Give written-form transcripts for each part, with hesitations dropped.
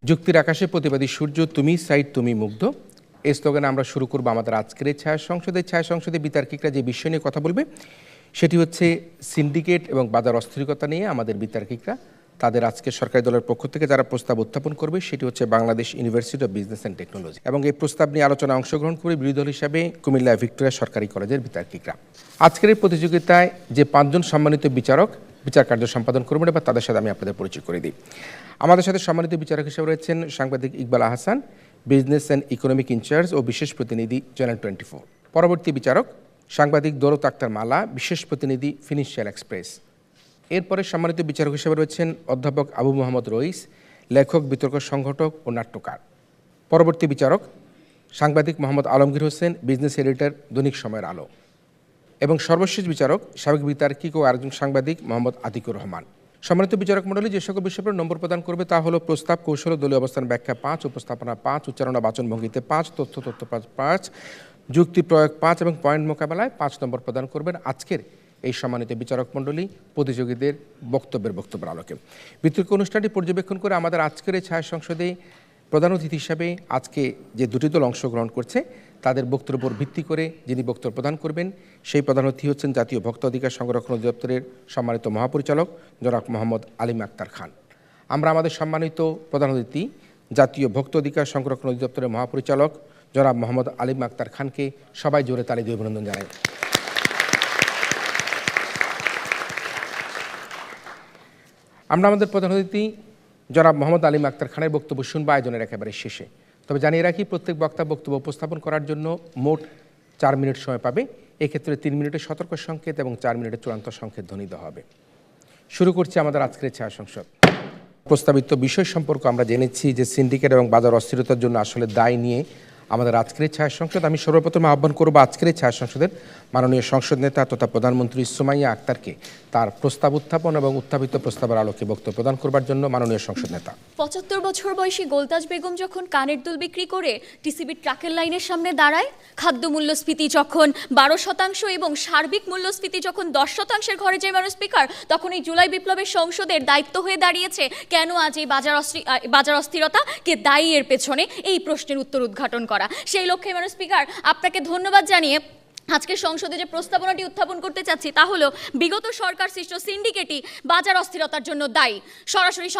যুক্তির আকাশে প্রতিবাদী সূর্য, তুমি সাইড তুমি মুগ্ধ, এই স্লোগানে আমরা শুরু করব আমাদের আজকের ছায়া সংসদে। ছায়া সংসদে বিতার্কিকরা যে বিষয় নিয়ে কথা বলবে সেটি হচ্ছে সিন্ডিকেট এবং বাজার অস্থিরতা নিয়ে আমাদের বিতার্কিকরা তাদের আজকে সরকারি দলের পক্ষ থেকে যারা প্রস্তাব উত্থাপন করবে সেটি হচ্ছে Bangladesh university of business and technology, এবং এই প্রস্তাব নিয়ে আলোচনায় অংশগ্রহণ করে বিরোধী দল হিসাবে কুমিল্লা ভিক্টোরিয়া সরকারি কলেজের বিতার্কিকরা। আজকের এই প্রতিযোগিতায় যে 5 জন সম্মানিত বিচারক বিচার কার্য সম্পাদন করবেন এবার তাদের সাথে আমি আপনাদের পরিচয় করে দিই। আমাদের সাথে সম্মানিত বিচারক হিসেবে রয়েছেন সাংবাদিক Iqbal Ahsan, business and economic incharge ও বিশেষ প্রতিনিধি চ্যানেল 24। পরবর্তী বিচারক সাংবাদিক দৌলত আক্তার মালা, বিশেষ প্রতিনিধি ফিনান্সিয়াল এক্সপ্রেস। এরপরে সম্মানিত বিচারক হিসেবে রয়েছেন অধ্যাপক আবু মোহাম্মদ রইস, লেখক, বিতর্ক সংগঠক ও নাট্যকার। পরবর্তী বিচারক সাংবাদিক মোহাম্মদ আলমগীর হোসেন, বিজনেস এডিটর, দৈনিক সময়ের আলো। এবং সর্বশেষ বিচারক সাবেক বিতার্কিক ও আরেকজন সাংবাদিক মোহাম্মদ আতিকুর রহমান। সম্মানিত বিচারক মণ্ডলী, যে সকল বিষয়ের নম্বর প্রদান করবে তা হলো প্রস্তাব, কৌশল, দলীয় অবস্থান ব্যাখ্যা 5, উপস্থাপনা 5, উচ্চারণা বাচনভঙ্গিতে 5, তথ্য 5, যুক্তি প্রয়োগ 5 এবং পয়েন্ট মোকাবেলায় 5 নম্বর প্রদান করবেন আজকের এই সম্মানিত বিচারক মণ্ডলী প্রতিযোগীদের বক্তব্যের আলোকে। বিতর্ক অনুষ্ঠানটি পর্যবেক্ষণ করে আমাদের আজকের এই ছায়া সংসদে প্রধান অতিথি হিসাবে আজকে যে দুটি দল অংশগ্রহণ করছে তাদের বক্তব্যের উপর ভিত্তি করে যিনি বক্তব্য প্রদান করবেন সেই প্রধান অতিথি হচ্ছেন জাতীয় ভোক্তা অধিকার সংরক্ষণ অধিদপ্তরের সম্মানিত মহাপরিচালক জনাব মোহাম্মদ আলিম আক্তার খান। আমরা আমাদের সম্মানিত প্রধান অতিথি জাতীয় ভোক্তা অধিকার সংরক্ষণ অধিদপ্তরের মহাপরিচালক জনাব মোহাম্মদ আলিম আক্তার খানকে সবাই জোরে তালি দিয়ে অভিনন্দন জানাই। আমরা আমাদের প্রধান অতিথি জনাব মোহাম্মদ আলিম আক্তার খানের বক্তব্য শুনবো আয়োজনের একেবারে শেষে। তবে জানিয়ে রাখি, প্রত্যেক বক্তা বক্তব্য উপস্থাপন করার জন্য মোট 4 মিনিট সময় পাবে। এক্ষেত্রে 3 মিনিটের সতর্ক সংকেত এবং 4 মিনিটের চূড়ান্ত সংকেত ধ্বনি দেওয়া হবে। শুরু করছি আমাদের আজকের ছায়া সংসদ। প্রস্তাবিত বিষয় সম্পর্কে আমরা জেনেছি যে সিন্ডিকেট এবং বাজার অস্থিরতার জন্য আসলে দায় নিয়ে আমাদের আজকের ছায়া সংসদ। আমি সর্বপ্রথম আহ্বান করব আজকের ছায়া সংসদের মাননীয় সংসদ নেতা তথা প্রধানমন্ত্রী সুমাইয়া আক্তারকে তার প্রস্তাব উত্থাপন এবং উত্থাপিত প্রস্তাবের আলোকে বক্তব্য প্রদান করবার জন্য। মাননীয় সংসদ নেতা। 75 বছর বয়সী গোলতাজ বেগম যখন কানের দুল বিক্রি করে টিসিবি ট্রাকের লাইনের সামনে দাঁড়ায়, খাদ্য মূল্যস্ফীতি যখন 12% এবং সার্বিক মূল্যস্ফীতি যখন 10%-এর ঘরে যায় মাননীয় স্পিকার, তখন এই জুলাই বিপ্লবের সংসদের দায়িত্ব হয়ে দাঁড়িয়েছে কেন আজ এই বাজার অস্থিরতা কে দায়ী এর পেছনে এই প্রশ্নের উত্তর উদ্ঘাটন করা। সেই লক্ষ্যে মাননীয় স্পিকার আপনাকে ধন্যবাদ জানিয়ে আজকে সংসদে যে প্রস্তাবনাটি উত্থাপন করতে চাচ্ছি তা হলো বিগত সরকার সৃষ্ট সিন্ডিকেটই বাজার অস্থিরতার জন্য দায়ী। সরাসরি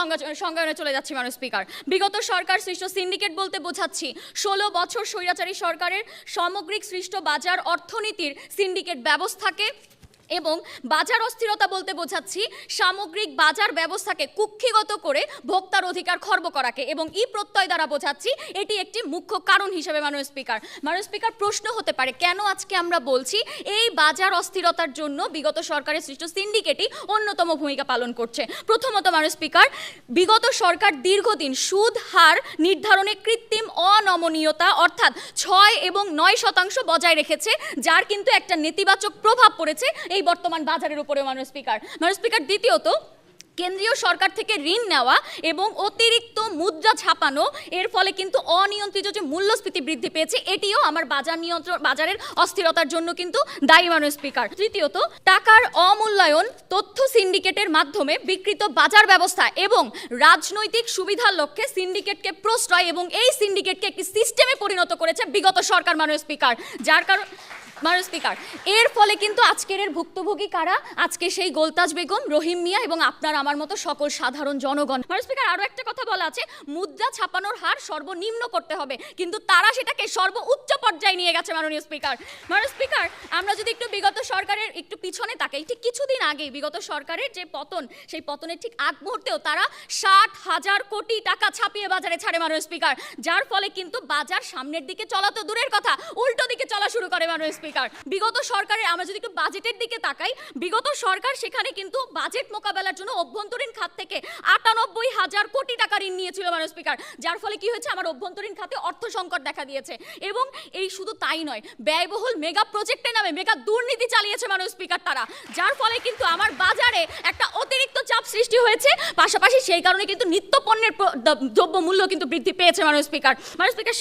সংজ্ঞায়নে চলে যাচ্ছি মাননীয় স্পিকার। বিগত সরকার সৃষ্ট সিন্ডিকেট বলতে বোঝাচ্ছি 16 বছর স্বৈরাচারী সরকারের সামগ্রিক সৃষ্ট বাজার অর্থনীতির সিন্ডিকেট ব্যবস্থাকে, এবং বাজার অস্থিরতা বলতে বোঝাচ্ছি সামগ্রিক বাজার ব্যবস্থাকে কুক্ষিগত করে ভোক্তার অধিকার খর্ব করাকে, এবং এই প্রত্যয় দ্বারা বোঝাচ্ছি এটি একটি মুখ্য কারণ হিসেবে। মাননীয় স্পিকার, প্রশ্ন হতে পারে কেন আজকে আমরা বলছি এই বাজার অস্থিরতার জন্য বিগত সরকারের সৃষ্ট সিন্ডিকেটই অন্যতম ভূমিকা পালন করছে। প্রথমত মাননীয় স্পিকার, বিগত সরকার দীর্ঘদিন সুদ হার নির্ধারণে কৃত্রিম অনমনীয়তা অর্থাৎ 6 এবং 9% বজায় রেখেছে, যার কিন্তু একটা নেতিবাচক প্রভাব পড়েছে এই বর্তমান বাজারের উপরে। মাননীয় স্পিকার, দ্বিতীয়ত কেন্দ্রীয় সরকার থেকে ঋণ নেওয়া এবং অতিরিক্ত মুদ্রা ছাপানো এর ফলে কিন্তু অনিয়ন্ত্রিত যে মূল্যস্ফীতি বৃদ্ধি পেয়েছে এটিও আমার বাজারের অস্থিরতার জন্য কিন্তু দায়ী। মাননীয় স্পিকার, তৃতীয়ত টাকার অমূল্যায়ন, তথ্য সিন্ডিকেটের মাধ্যমে বিকৃত বাজার ব্যবস্থা এবং রাজনৈতিক সুবিধার লক্ষ্যে সিন্ডিকেটকে প্রশ্রয় এবং এই সিন্ডিকেটকে একটি সিস্টেমে পরিণত করেছে বিগত সরকার। মাননীয় স্পিকার, যার কারণ মাননীয় স্পিকার, এর ফলে কিন্তু আজকের এর ভুক্তভোগী কারা? আজকে সেই গোলতাজ বেগম, রহিম মিয়া এবং আপনার আমার মতো সকল সাধারণ জনগণ। মাননীয় স্পিকার, আরও একটা কথা বলা আছে, মুদ্রা ছাপানোর হার সর্বনিম্ন করতে হবে, কিন্তু তারা সেটাকে সর্বোচ্চ পর্যায়ে নিয়ে গেছে। মাননীয় স্পিকার, আমরা যদি একটু বিগত সরকারের একটু পিছনে তাকাই, ঠিক কিছুদিন আগেই বিগত সরকারের যে পতন, সেই পতনের ঠিক আগ মুহূর্তেও তারা 60,000 কোটি টাকা ছাপিয়ে বাজারে ছাড়ে। মাননীয় স্পিকার, যার ফলে কিন্তু বাজার সামনের দিকে চলা তো দূরের কথা, উল্টো দিকে চলা শুরু করে। মাননীয় স্পিকার, বিগত সরকারের আমরা যদি একটু বাজেটের দিকে তাকাই, বিগত সরকার সেখানে কিন্তু বাজেট মোকাবেলার জন্য অভ্যন্তরীণ খাত থেকে 98,000 কোটি টাকা ঋণ নিয়েছিল। মাননীয় স্পিকার, যার ফলে কি হয়েছে, আমার অভ্যন্তরীণ খাতে অর্থ সংকট দেখা দিয়েছে। এবং এই শুধু তাই নয়, ব্যয়বহুল মেগা প্রজেক্টের নামে মেগা দুর্নীতি চালিয়েছে মাননীয় স্পিকার তারা, যার ফলে কিন্তু আমার বাজারে একটা অতিরিক্ত চাপ সৃষ্টি বৃদ্ধি হয়েছে, পাশাপাশি সেই কারণে কিন্তু নিত্য পণ্যের দ্রব্য মূল্য কিন্তু বৃদ্ধি পেয়েছে। মাননীয় স্পিকার,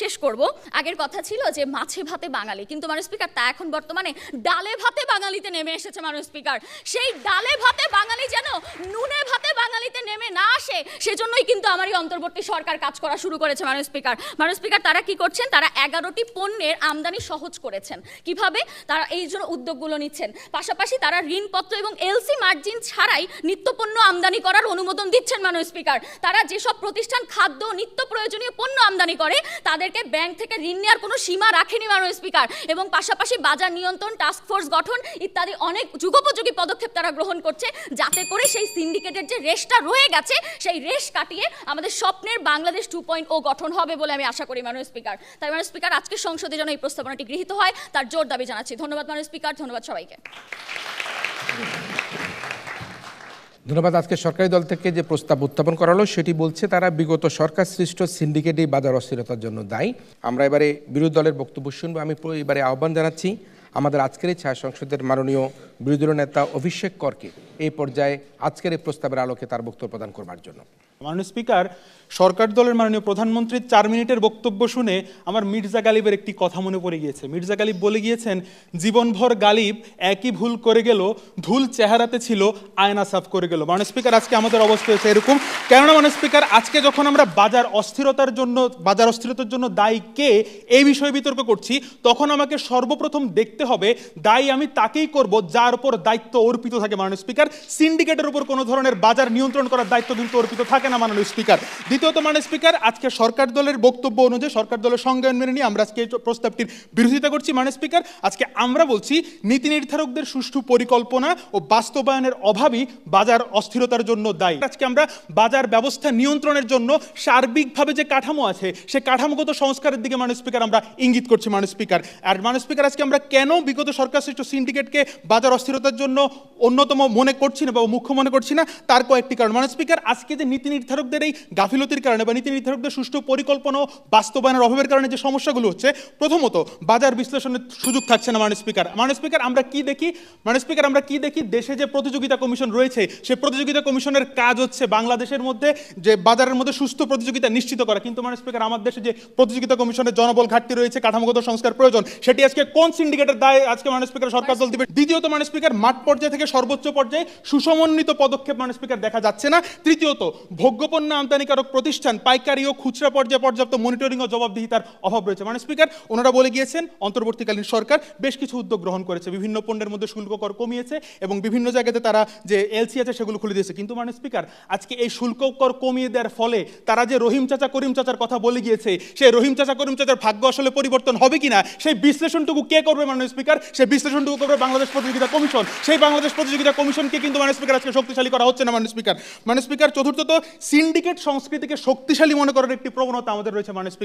শেষ করব। আগের কথা ছিল যে মাছে ভাতে বাঙালি, কিন্তু মাননীয় স্পিকার তা এখন বর্তমানে ডালে ভাতে বাঙালিতে নেমে এসেছে। মাননীয় স্পিকার, সেই ডালে ভাতে বাঙালি যেন নুনে ভাতে বাঙালিতে নেমে না আসে, সেজন্যই কিন্তু আমার এই অন্তর্বর্তী সরকার কাজ করা শুরু করেছে। মাননীয় স্পিকার, তারা কি করছেন? তারা 11টি পণ্যের আমদানি সহজ করেছেন। কিভাবে? তারা এই জন্য উদ্যোগগুলো নিচ্ছেন। পাশাপাশি তারা ঋণপত্র এবং এলসি মার্জিন ছাড়াই নিত্যপণ্য আমদানি করার অনুমোদন দিচ্ছেন। মাননীয় স্পিকার, তারা যেসব প্রতিষ্ঠান খাদ্য নিত্য প্রয়োজনীয় পণ্য আমদানি করে তাদেরকে ব্যাংক থেকে ঋণ নেওয়ার কোনো সীমা রাখেনি। মাননীয় স্পিকার, এবং পাশাপাশি বাজার নিয়ন্ত্রণ টাস্কফোর্স গঠন ইত্যাদি অনেক যুগোপযোগী পদক্ষেপ তারা গ্রহণ করছে, যাতে করে সেই সিন্ডিকেটের যে রেশটা রয়ে গেছে সেই রেশ কাটিয়ে আমাদের স্বপ্নের বাংলাদেশ 2.0 গঠন হবে বলে আমি আশা করি। মাননীয় স্পিকার, তাই মাননীয় স্পিকার, আজকে সংসদে যেন এই প্রস্তাবনাটি গৃহীত হয় তার জোর দাবি জানাচ্ছি। ধন্যবাদ মাননীয় স্পিকার, ধন্যবাদ সবাইকে। ধন্যবাদ। আজকে সরকারি দল থেকে যে প্রস্তাব উত্থাপন করা হলো সেটি বলছে তারা বিগত সরকার সৃষ্ট সিন্ডিকেটই বাজার অস্থিরতার জন্য দায়ী। আমরা এবারে বিরোধী দলের বক্তব্য শুনবো। আমি এবারে আহ্বান জানাচ্ছি আমাদের আজকের এই ছায়া সংসদের মাননীয় বিরোধী দলীয় নেতা অভিষেক করকে এই পর্যায়ে আজকের এই প্রস্তাবের আলোকে তার বক্তব্য প্রদান করবার জন্য। মাননীয় স্পিকার, সরকার দলের মাননীয় প্রধানমন্ত্রীর 4 মিনিটের বক্তব্য শুনে আমার মির্জা গালিবের একটি কথা মনে পড়ে গিয়েছে। মির্জা গালিব বলে গিয়েছেন, জীবনভর গালিব একই ভুল করে গেল, ধুল চেহারাতে ছিল, আয়না সাফ করে গেল। মাননীয় স্পিকার, আজকে আমাদের অবস্থা হয়েছে এরকম। কেননা মাননীয় স্পিকার, আজকে যখন আমরা বাজার অস্থিরতার জন্য দায়ী কে এই বিষয়ে বিতর্ক করছি, তখন আমাকে সর্বপ্রথম দেখতে হবে দায়ী আমি তাকেই করব যার উপর দায়িত্ব অর্পিত থাকে। মাননীয় স্পিকার, সিন্ডিকেটের উপর কোনো ধরনের বাজার নিয়ন্ত্রণ করার দায়িত্ব কিন্তু অর্পিত থাকে না। মাননীয় স্পিকার, দ্বিতীয়ত মাননীয় স্পিকার, আজকে সরকার দলের বক্তব্য অনুযায়ী সরকার দলের সংজ্ঞান মেনে নিয়ে আমরা আজকে এই প্রস্তাবটির বিরোধিতা করছি। মাননীয় স্পিকার, আজকে আমরা বলছি নীতি নির্ধারকদের সুষ্ঠু পরিকল্পনা ও বাস্তবায়নের অভাবই বাজার অস্থিরতার জন্য দায়ী। আজকে আমরা বাজার ব্যবস্থা নিয়ন্ত্রণের জন্য সার্বিকভাবে যে কাঠামো আছে সে কাঠামোগত সংস্কারের দিকে মাননীয় স্পিকার আমরা ইঙ্গিত করছি। মাননীয় স্পিকার, আর মাননীয় স্পিকার, আজকে আমরা কেন বিগত সরকার সৃষ্ট সিন্ডিকেটকে বাজার অস্থিরতার জন্য অন্যতম মনে করছি না বা মুখ্য মনে করছি না, তার কয়েকটি কারণ। মাননীয় স্পিকার, আজকে যে নীতি নির্ধারকদের এই গাফিলতির কারণে বা নীতি নির্ধারকদের সুষ্ঠু পরিকল্পনা ও বাস্তবায়নের অভাবের কারণে যে সমস্যাগুলো হচ্ছে, প্রথমত বাজার বিশ্লেষণের সুযোগ থাকছে না। মাননীয় স্পিকার, আমরা কি দেখি দেশে যে প্রতিযোগিতা কমিশন রয়েছে সেই প্রতিযোগিতা কমিশনের কাজ হচ্ছে বাংলাদেশের মধ্যে যে বাজারের মধ্যে সুস্থ প্রতিযোগিতা নিশ্চিত করা, কিন্তু মাননীয় স্পিকার, আমার দেশে যে প্রতিযোগিতা কমিশনের জনবল ঘাটতি রয়েছে, কাঠামোগত সংস্কার প্রয়োজন, সেটি আজকে কোন সিন্ডিকেটের দায় আজকে মাননীয় স্পিকার সরকার দল দিবে? দ্বিতীয়ত মাননীয় স্পিকার, মাঠ পর্যায়ে থেকে সর্বোচ্চ পর্যায়ে সুসমন্বিত পদক্ষেপ মাননীয় স্পিকার দেখা যাচ্ছে না। তৃতীয়ত, ভোগ্যপণ্য আমদানিকারক প্রতিষ্ঠান পাইকারি ও খুচরা পর্যায়ে পর্যাপ্ত মনিটরিং ও জবাবদিহিতার অভাব রয়েছে। মাননীয় স্পিকার, ওনারা বলে গিয়েছেন অন্তর্বর্তীকালীন সরকার বেশ কিছু উদ্যোগ গ্রহণ করেছে, বিভিন্ন পণ্যের মধ্যে শুল্ক কর কমিয়েছে এবং বিভিন্ন জায়গাতে তারা যে এলসি আছে সেগুলো খুলে দিয়েছে। কিন্তু মাননীয় স্পিকার, আজকে এই শুল্ক কর কমিয়ে দেওয়ার ফলে তারা যে রহিম চাচা করিম চাচার কথা বলে গিয়েছে, সেই রহিম চাচা করিম চাচার ভাগ্য আসলে পরিবর্তন হবে কিনা সেই বিশ্লেষণটুকু কে করবে? মাননীয় স্পিকার, সেই বিশ্লেষণটুকু করবে বাংলাদেশ প্রতিযোগিতা কমিশন। সেই বাংলাদেশ প্রতিযোগিতা কমিশনকে কিন্তু মাননীয় স্পিকার আজকে শক্তিশালী করা হচ্ছে না। মাননীয় স্পিকার, চতুর্থত, সিন্ডিকেট সংস্কৃতিকে শক্তিশালী মনে করার একটি প্রবণতা আমাদের রয়েছে। মাননীয়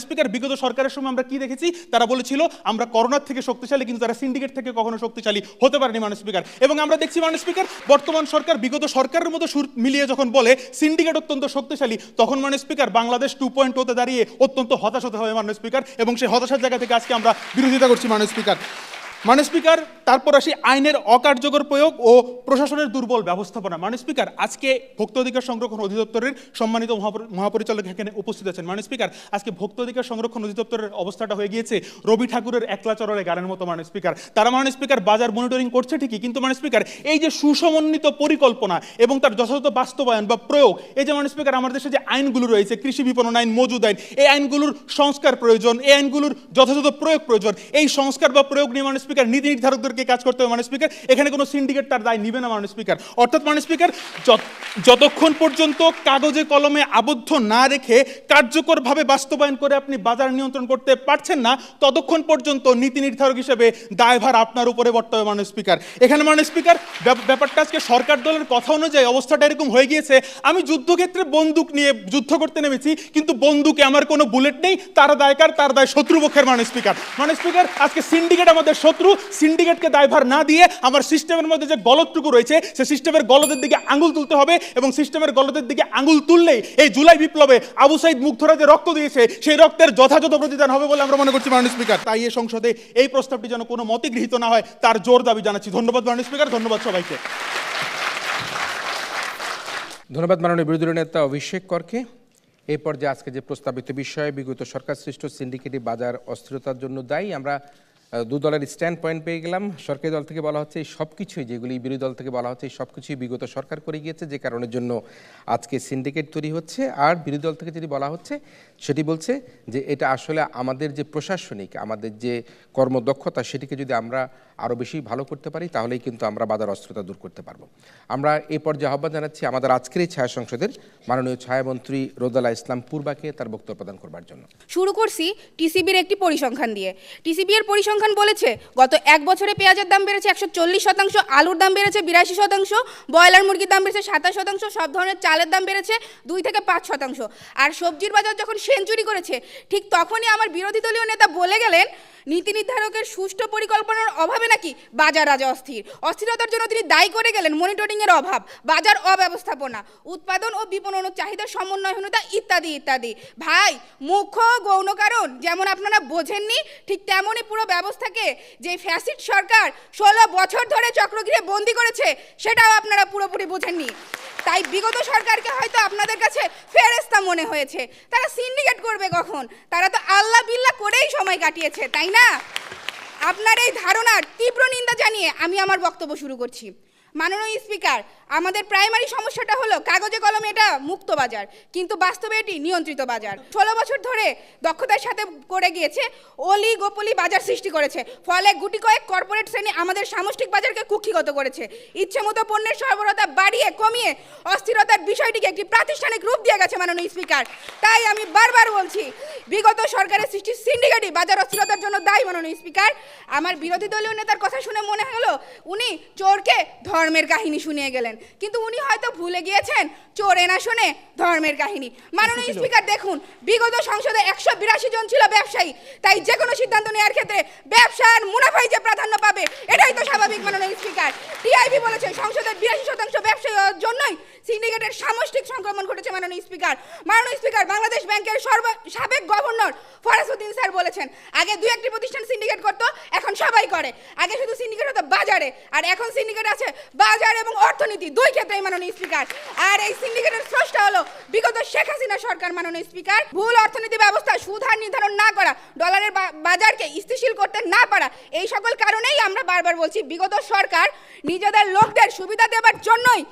স্পিকার, বিগত সরকারের সময় আমরা কি দেখেছি? তারা বলেছিল আমরা করোনার থেকে শক্তিশালী, কিন্তু তারা সিন্ডিকেট থেকে কখনো শক্তিশালী হতে পারেনি। মাননীয় স্পিকার, এবং আমরা দেখছি মাননীয় স্পিকার, বর্তমান সরকার বিগত সরকারের মতো সুর মিলিয়ে যখন বলে সিন্ডিকেট অত্যন্ত শক্তিশালী, তখন মাননীয় স্পিকার বাংলাদেশ 2.0 দাঁড়িয়ে অত্যন্ত হতাশ হতে হবে মাননীয় স্পিকার, এবং সেই হতাশার জায়গা থেকে আজকে আমরা বিরোধিতা করছি। মাননীয় স্পিকার, তারপর আসি আইনের অকার্যকর প্রয়োগ ও প্রশাসনের দুর্বল ব্যবস্থাপনা। মাননীয় স্পিকার, আজকে ভোক্তা অধিকার সংরক্ষণ অধিদপ্তরের সম্মানিত মহাপরিচালক এখানে উপস্থিত আছেন। মাননীয় স্পিকার, আজকে ভোক্তা অধিকার সংরক্ষণ অধিদপ্তরের অবস্থাটা হয়ে গিয়েছে রবি ঠাকুরের একলা চরলে গানের মতো। মাননীয় স্পিকার, তারা মাননীয় স্পিকার বাজার মনিটরিং করছে ঠিকই, কিন্তু মাননীয় স্পিকার এই যে সুসমন্বিত পরিকল্পনা এবং তার যথাযথ বাস্তবায়ন বা প্রয়োগ, এই যে মাননীয় স্পিকার আমাদের দেশে যে আইনগুলো রয়েছে, কৃষি বিপণন আইন, মজুদ আইন, এই আইনগুলোর সংস্কার প্রয়োজন, এই আইনগুলোর যথাযথ প্রয়োগ প্রয়োজন। এই সংস্কার বা প্রয়োগ নিয়ে মাননীয় স্পিকার নীতি নির্ধারকদেরকে কাজ করতে হবে। মাননীয় স্পিকার, এখানে কোনো সিন্ডিকেট তার দায় নিবে না। মাননীয় স্পিকার, অর্থাৎ মাননীয় স্পিকার, যতক্ষণ পর্যন্ত কাগজে কলমে আবদ্ধ না রেখে কার্যকরভাবে বাস্তবায়ন করে আপনি বাজার নিয়ন্ত্রণ করতে পারছেন না, ততক্ষণ পর্যন্ত নীতি নির্ধারক হিসেবে দায়ভার আপনার উপরে বর্তবে। মাননীয় স্পিকার, এখানে মাননীয় স্পিকার ব্যাপারটা আজকে সরকার দলের কথা অনুযায়ী অবস্থাটা এরকম হয়ে গিয়েছে, আমি যুদ্ধক্ষেত্রে বন্দুক নিয়ে যুদ্ধ করতে নেমেছি, কিন্তু বন্দুকে আমার কোনো বুলেট নেই, তার দায়কার, তার দায় শত্রুপক্ষের। মাননীয় স্পিকার, আজকে সিন্ডিকেট আমাদের শত্রু, সিন্ডিকেটকে দায়ভার না দিয়ে আমার সিস্টেমের মধ্যে যে গলদটুকু রয়েছে সে সিস্টেমের গলদের দিকে আঙুল তুলতে হবে, এবং সিস্টেমের গলদের দিকে আঙুল তুললেই এই জুলাই বিপ্লবে আবু সাইদ মুগ্ধরা যে রক্ত দিয়েছে সেই রক্তের যথাযথ প্রতিদান হবে বলে আমরা মনে করছি। মাননীয় স্পিকার, তাই এই সংসদে এই প্রস্তাবটি যেন কোনো মতে গৃহীত না হয় তার জোর দাবি জানাচ্ছি। ধন্যবাদ মাননীয় স্পিকার, ধন্যবাদ সবাইকে। ধন্যবাদ মাননীয় বিরোধী দলীয় নেতা অভিষেক করকে। এই পর্যায়ে আজকে যে প্রস্তাবিত বিষয়ে বিগত সরকার সৃষ্ট সিন্ডিকেটি বাজার অস্থিরতার জন্য দায়ী, আমরা দু দলের স্ট্যান্ড পয়েন্ট পেয়ে গেলাম। সরকারি দল থেকে বলা হচ্ছে এই সব কিছুই, যেগুলি বিরোধী দল থেকে বলা হচ্ছে এই সব কিছুই বিগত সরকার করে গিয়েছে, যে কারণের জন্য আজকে সিন্ডিকেট তৈরি হচ্ছে। আর বিরোধী দল থেকে যেটি বলা হচ্ছে সেটি বলছে যে এটা আসলে আমাদের যে প্রশাসনিক, আমাদের যে কর্মদক্ষতা, সেটিকে যদি আমরা আরও বেশি ভালো করতে পারি তাহলেই কিন্তু আমরা বাজার অস্থিরতা দূর করতে পারবো। আমরা এই পর্যায়ে আহ্বান জানাচ্ছি আমাদের আজকের এই ছায়া সংসদের মাননীয় ছায়ামন্ত্রী রোদেলা ইসলাম পূর্বাকে তার বক্তব্য প্রদান করবার জন্য। শুরু করছি টিসিবির একটি পরিসংখ্যান দিয়ে। টিসিবি এর পরিসংখ্যান বলেছে গত এক বছরে পেঁয়াজের দাম বেড়েছে 140%, আলুর দাম বেড়েছে 82%, ব্রয়লার মুরগির দাম বেড়েছে 27%, সব ধরনের চালের দাম বেড়েছে 2 থেকে 5%। আর সবজির বাজার যখন সেঞ্চুরি করেছে ঠিক তখনই আমার বিরোধী দলীয় নেতা বলে গেলেন নীতি নির্ধারকের সুষ্ঠু পরিকল্পনার অভাবে নাকি বাজার রাজা অস্থির। অস্থিরতার জন্য তিনি দায়ী করে গেলেন মনিটরিংয়ের অভাব, বাজার অব্যবস্থাপনা, উৎপাদন ও বিপণন ও চাহিদার সমন্বয়হীনতা ইত্যাদি ইত্যাদি। ভাই, মুখ্য গৌণ কারণ যেমন আপনারা বোঝেননি, ঠিক তেমনই পুরো ব্যবস্থাকে যে ফ্যাসিড সরকার 16 বছর ধরে চক্রগৃহে বন্দি করেছে সেটাও আপনারা পুরোপুরি বোঝেননি। তাই বিগত সরকারকে হয়তো আপনাদের কাছে ফেরেস্তা মনে হয়েছে। তারা সিন্ডিকেট করবে কখন? তারা তো আল্লাহ বিল্লাহ করেই সময় কাটিয়েছে, তাই না? আপনার এই ধারণার তীব্র নিন্দা জানিয়ে আমি আমার বক্তব্য শুরু করছি। মাননীয় স্পিকার, আমাদের প্রাইমারি সমস্যাটা হলো কাগজে কলমে এটা মুক্ত বাজার, কিন্তু বাস্তবে এটি নিয়ন্ত্রিত বাজার। 16 বছর ধরে দক্ষতার সাথে করে গিয়েছে অলি গোপলি বাজার সৃষ্টি করেছে, ফলে গুটি কয়েক কর্পোরেট শ্রেণী আমাদের সামষ্টিক বাজারকে কুক্ষিগত করেছে। ইচ্ছে মতো পণ্যের সরবরাহ বাড়িয়ে কমিয়ে অস্থিরতার বিষয়টিকে একটি প্রাতিষ্ঠানিক রূপ দিয়ে গেছে মাননীয় স্পিকার। তাই আমি বারবার বলছি, বিগত সরকারের সৃষ্টি সিন্ডিকেটই বাজার অস্থিরতার জন্য দায়ী মাননীয় স্পিকার। আমার বিরোধী দলীয় নেতার কথা শুনে মনে হলো উনি চোরকে ধর্মের কাহিনী শুনিয়ে গেলেন, কিন্তু উনি হয়তো ভুলে গিয়েছেন চোরে না শুনে ধর্মের কাহিনী। মাননীয় স্পিকার দেখুন, বিগত সংসদে 182 জন ছিল ব্যবসায়ী, তাই যে কোনো সিদ্ধান্ত নেওয়ার ক্ষেত্রে ব্যবসার মুনাফাই যে প্রাধান্য পাবে এটাই তো স্বাভাবিক মাননীয় স্পিকার। টিআইবি বলেছে সংসদের 82% ব্যবসায়ী হওয়ার জন্যই সিন্ডিকেটের সামষ্টিক সংক্রমণ ঘটেছে মাননীয় স্পিকার। মাননীয় স্পিকার, বাংলাদেশ ব্যাংকের সাবেক গভর্নর ফরাসউদ্দিন স্যার বলেছেন আগে 2-1টি প্রতিষ্ঠান সিন্ডিকেট করতো, এখন সবাই করে। আগে শুধু সিন্ডিকেট হতো বাজারে, আর এখন সিন্ডিকেট আছে বাজার এবং অর্থনীতি, দুই ক্ষেত্রেই মাননীয় স্পিকার। আর এই সিন্ডিকেটের স্রষ্টা হলো বিগত শেখ হাসিনা সরকার মাননীয় স্পিকার। ভুল অর্থনীতি ব্যবস্থা, সুদ হার নির্ধারণ না করা, ডলারের বাজারকে স্থিতিশীল করতে না পারা, এই সকল কারণেই আমরা বারবার বলছি বিগত সরকার নিজেদের লোকদের সুবিধা দেবার জন্যই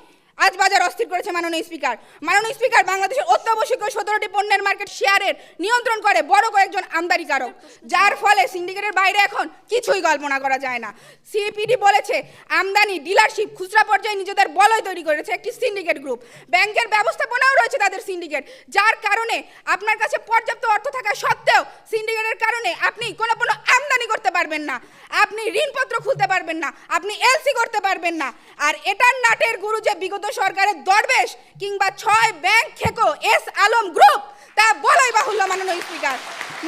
আজ বাজার অস্থির করেছে মাননীয় স্পিকার। মাননীয় স্পিকার, বাংলাদেশের অত্যাবশ্যকীয় 17টি পণ্যের মার্কেট শেয়ারের নিয়ন্ত্রণ করে বড় কয়েকজন আমদানিকারক, যার ফলে সিন্ডিকেটের বাইরে এখন কিছুই কল্পনা করা যায় না। সিপিডি বলেছে আমদানি ডিলারশিপ খুচরা পর্যায়ে নিজেদের বলয় তৈরি করেছে একটি সিন্ডিকেট গ্রুপ। ব্যাংকের ব্যবস্থাপনাও রয়েছে তাদের সিন্ডিকেট, যার কারণে আপনার কাছে পর্যাপ্ত অর্থ থাকা সত্ত্বেও সিন্ডিকেটের কারণে আপনি কোনো পণ্য আমদানি করতে পারবেন না, আপনি ঋণপত্র খুলতে পারবেন না, আপনি এলসি করতে পারবেন না। আর এটার নাটের গুরু যে বিগত সরকারের দরবেশ কিংবা 6 ব্যাংক খেকো এস আলম গ্রুপ, তা বলাই বাহুল্য মাননীয় স্পিকার।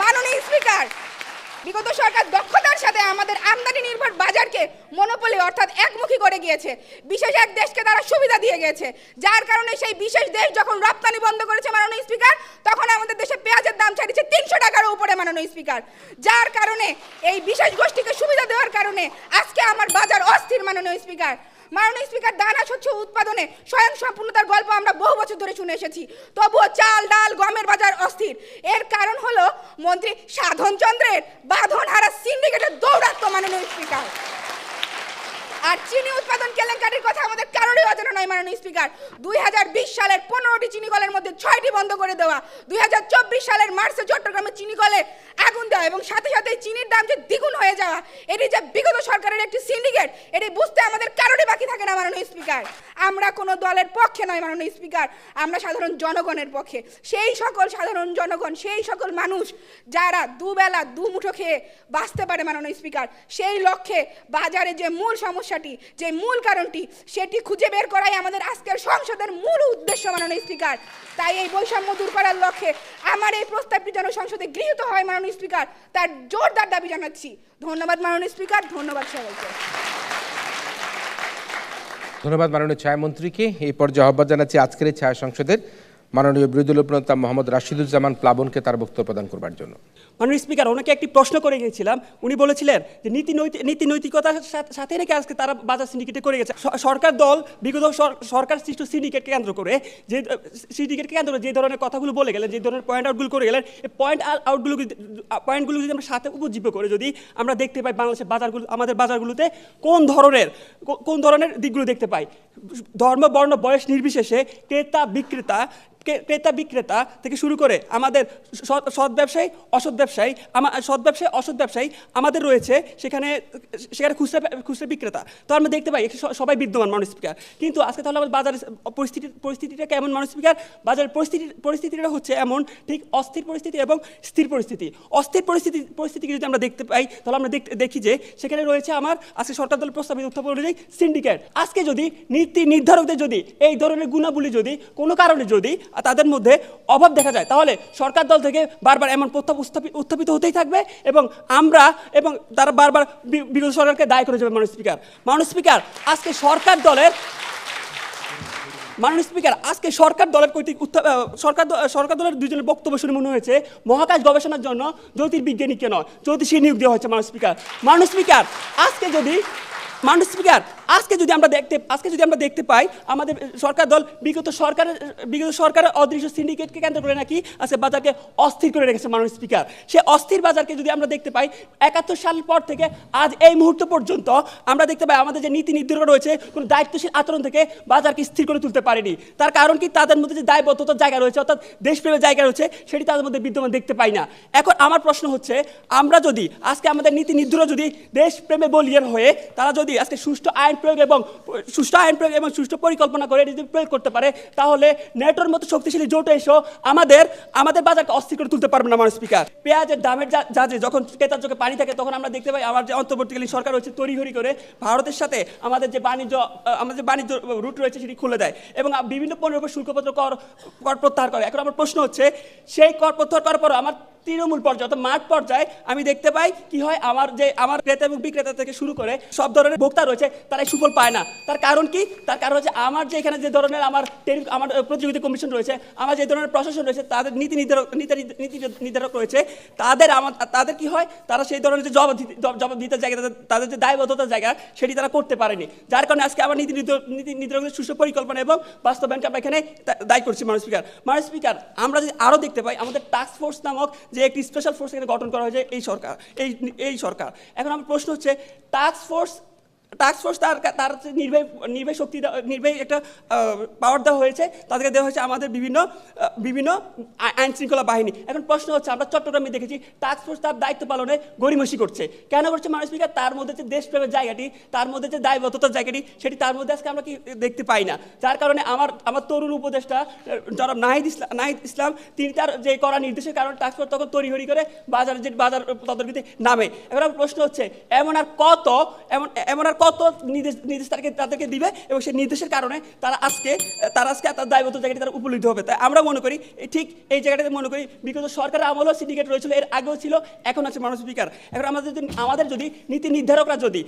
মাননীয় স্পিকার, বিগত সরকার দক্ষতার সাথে আমাদের আমদানি নির্ভর বাজারকে মনোপলি অর্থাৎ একমুখী করে গিয়েছে। বিশেষ এক দেশকে তারা সুবিধা দিয়ে গেছে, যার কারণে সেই বিশেষ দেশ যখন রপ্তানি বন্ধ করেছে মাননীয় স্পিকার, তখন আমাদের দেশে পেঁয়াজের দাম ছাড়িয়েছে 300 টাকার উপরে মাননীয় স্পিকার। যার কারণে এই বিশেষ গোষ্ঠীকে সুবিধা দেওয়ার কারণে আজকে আমার বাজার অস্থির মাননীয় স্পিকার। মাননীয় স্পিকার, দানা শস্য উৎপাদনে স্বয়ং সম্পূর্ণতার গল্প আমরা বহু বছর ধরে শুনে এসেছি, তবুও চাল ডাল গমের বাজার অস্থির। এর কারণ হলো মন্ত্রী সাধন চন্দ্রের বাঁধন হারা সিন্ডিকেটের দৌরাত্ম্য মাননীয় স্পিকার। আর চিনি উৎপাদন কেলেঙ্কারির কথা আমাদের কারোরই অজানা নয় মাননীয় স্পিকার। 2020 সালের 15টি চিনি কলের মধ্যে 6টি বন্ধ করে দেওয়া, 2024 সালের মার্চে চট্টগ্রামে চিনি কলে আগুন দেওয়া এবং সাথে সাথে চিনির দাম যে দ্বিগুণ হয়ে যাওয়া, এটি যে বিগত সরকারের একটি সিন্ডিকেট, এটি বুঝতে আমাদের কারোরই বাকি থাকে না মাননীয় স্পিকার। আমরা কোনো দলের পক্ষে নয় মাননীয় স্পিকার, আমরা সাধারণ জনগণের পক্ষে। সেই সকল সাধারণ জনগণ, সেই সকল মানুষ যারা দুবেলা দুমুঠো খেয়ে বাঁচতে পারে মাননীয় স্পিকার, সেই লক্ষ্যে বাজারে যে মূল সমস্যাটি, যে মূল কারণটি, সেটি খুঁজে বের করাই আমাদের আজকের সংসদের মূল উদ্দেশ্য মাননীয় স্পিকার। তাই এই বৈষম্য দূর করার লক্ষ্যে আমার এই প্রস্তাবটি যেন সংসদে গৃহীত হয় মাননীয় স্পিকার, তার জোরদার দাবি জানাচ্ছি। ধন্যবাদ মাননীয় স্পিকার, ধন্যবাদ সবাইকে। ধন্যবাদ মাননীয় ছায়ামন্ত্রীকে। এই পর্যায়ে আহ্বান জানাচ্ছি আজকের এই ছায়া সংসদের মাননীয় বিরোধী দলনেতা মোহাম্মদ রাশিদুজ্জামান প্লাবনকে তার বক্তব্য প্রদান করবার জন্য। মাননীয় স্পিকার, ওনাকে একটি প্রশ্ন করে গিয়েছিলাম। উনি বলেছিলেন যে নীতি নৈতিকতার সাথে রেখে আজকে তারা বাজার সিন্ডিকেটে করে গেছে। সরকার দল বিগত সরকার সৃষ্ট সিন্ডিকেটকে কেন্দ্র করে যে ধরনের কথাগুলো বলে গেলেন, যে ধরনের পয়েন্ট আউটগুলো করে গেলেন, এই পয়েন্টগুলো যদি আমরা সাথে উপজীব্য করে যদি আমরা দেখতে পাই বাংলাদেশের বাজারগুলো, আমাদের বাজারগুলোতে কোন ধরনের দিকগুলো দেখতে পাই, ধর্ম বর্ণ বয়স নির্বিশেষে ক্রেতা বিক্রেতা থেকে শুরু করে আমাদের সৎ ব্যবসায়ী অসৎ ব্যবসায়ী আমাদের রয়েছে সেখানে খুচরা বিক্রেতা। তো আমরা দেখতে পাই সবাই বিদ্যমান, মাননীয় স্পিকার। কিন্তু আজকে তাহলে আমাদের বাজারের পরিস্থিতিটা কেমন, মাননীয় স্পিকার? বাজারের পরিস্থিতিটা হচ্ছে এমন, ঠিক অস্থির পরিস্থিতি এবং স্থির পরিস্থিতি। অস্থির পরিস্থিতিকে যদি আমরা দেখতে পাই তাহলে আমরা দেখি যে সেখানে রয়েছে আমার আজকে সরকার দল প্রস্তাবিত উত্থাপন অনুযায়ী সিন্ডিকেট। আজকে যদি নীতি নির্ধারকদের যদি এই ধরনের গুণাবলী যদি কোনো কারণে যদি তাদের মধ্যে অভাব দেখা যায় তাহলে সরকার দল থেকে বারবার এমন প্রস্তাব উত্থাপিত হতেই থাকবে এবং তারা বারবার বিরোধী সরকারকে দায়ী করে যাবে। মাননীয় স্পিকার, আজকে সরকার দলের দুজনের বক্তব্য শুনে মনে হয়েছে মহাকাশ গবেষণার জন্য জ্যোতির্বিজ্ঞানীকে নয়, জ্যোতিষী নিয়োগ দেওয়া হয়েছে। মাননীয় স্পিকার, আজকে যদি আমরা দেখতে পাই আমাদের সরকার দল বিগত সরকারের অদৃশ্য সিন্ডিকেটকে কেন্দ্র করে নাকি আজকে বাজারকে অস্থির করে রেখেছে। মাননীয় স্পিকার, সে অস্থির বাজারকে যদি আমরা দেখতে পাই 71 সাল পর থেকে আজ এই মুহূর্ত পর্যন্ত আমরা দেখতে পাই আমাদের যে নীতি নির্ধারক রয়েছে কোনো দায়িত্বশীল আচরণ থেকে বাজারকে স্থির করে তুলতে পারেনি। তার কারণ কি? তাদের মধ্যে যে দায়বদ্ধতার জায়গা রয়েছে, অর্থাৎ দেশপ্রেমের জায়গা রয়েছে, সেটি তাদের মধ্যে বিদ্যমান দেখতে পাই না। এখন আমার প্রশ্ন হচ্ছে, আমরা যদি আজকে আমাদের নীতি নির্ধারক যদি দেশপ্রেমে বলিয়ান হয়ে তারা যদি আজকে সুষ্ঠু আইন প্রয়োগ এবং সুষ্ঠু পরিকল্পনা করে যদি প্রয়োগ করতে পারে তাহলে নেটোর মতো শক্তিশালী জোট এসেও আমাদের বাজারকে অস্থির করে তুলতে পারবে না। মাননীয় স্পিকার, পেঁয়াজের দামের জাজে যখন ক্রেতার চোখে পানি থাকে তখন আমরা দেখতে পাই আমার যে অন্তর্বর্তীকালীন সরকার রয়েছে তড়িঘড়ি করে ভারতের সাথে আমাদের যে বাণিজ্য রুট রয়েছে সেটি খুলে দেয় এবং বিভিন্ন পণ্যের উপর শুল্কপত্র কর প্রত্যাহার করে। এখন আমার প্রশ্ন হচ্ছে, সেই কর প্রত্যাহার করার পর আমার তৃণমূল পর্যায়ে অর্থাৎ মাঠ পর্যায়ে আমি দেখতে পাই কি হয়, আমার ক্রেতা এবং বিক্রেতা থেকে শুরু করে সব ধরনের ভোক্তা রয়েছে তারা সুফল পায় না। তার কারণ কি? তার কারণ হচ্ছে আমার যে এখানে যে ধরনের আমার প্রতিযোগিতা কমিশন রয়েছে, আমার যে ধরনের প্রশাসন রয়েছে, তাদের নীতি নির্ধারক রয়েছে, তাদের কি হয়, তারা সেই ধরনের যে জবাবদিহিতার জায়গা, তাদের যে দায়বদ্ধতার জায়গা সেটি তারা করতে পারেনি। যার কারণে আজকে আমার নীতি নির্ধারকদের সুষ্ঠু পরিকল্পনা এবং বাস্তবায়নকে আমরা এখানে দায়ী করছি। মাননীয় স্পিকার, আমরা যদি আরও দেখতে পাই আমাদের টাস্ক ফোর্স নামক যে একটি স্পেশাল ফোর্স এখানে গঠন করা হয়েছে এই সরকার। এখন আমার প্রশ্ন হচ্ছে, টাস্ক ফোর্স তার নির্বাহী একটা পাওয়ার দেওয়া হয়েছে, তাদেরকে দেওয়া হয়েছে আমাদের বিভিন্ন আইন শৃঙ্খলা বাহিনী। এখন প্রশ্ন হচ্ছে, আমরা চট্টগ্রামে দেখেছি টাস্ক ফোর্স তার দায়িত্ব পালনে গড়িমসি করছে। কেন করছে? মাননীয় স্পিকার, তার মধ্যে যে দেশপ্রেমের জায়গাটি, তার মধ্যে যে দায়বদ্ধতার জায়গাটি, সেটি তার মধ্যে আজকে আমরা কি দেখতে পাই না। যার কারণে আমার তরুণ উপদেষ্টা যারা নাহিদ ইসলাম তিনি তার যে করা নির্দেশের কারণে টাস্ক ফোর্স তখন তড়িঘড়ি করে বাজার তদারকিতে নামে। এখন আমার প্রশ্ন হচ্ছে, এমন আর কত নির্দেশ তাদেরকে দিবে এবং সেই নির্দেশের কারণে তারা আজকে তার দায়বদ্ধ জায়গাটি তারা উপলব্ধ হবে। তাই আমরা মনে করি ঠিক এই জায়গাটাতে মনে করি বিগত সরকারের আমলেও সিন্ডিকেট রয়েছিল, এর আগেও ছিল, এখন আছে। মাননীয় স্পিকার, এখন আমাদের যদি নীতি নির্ধারকরা যদি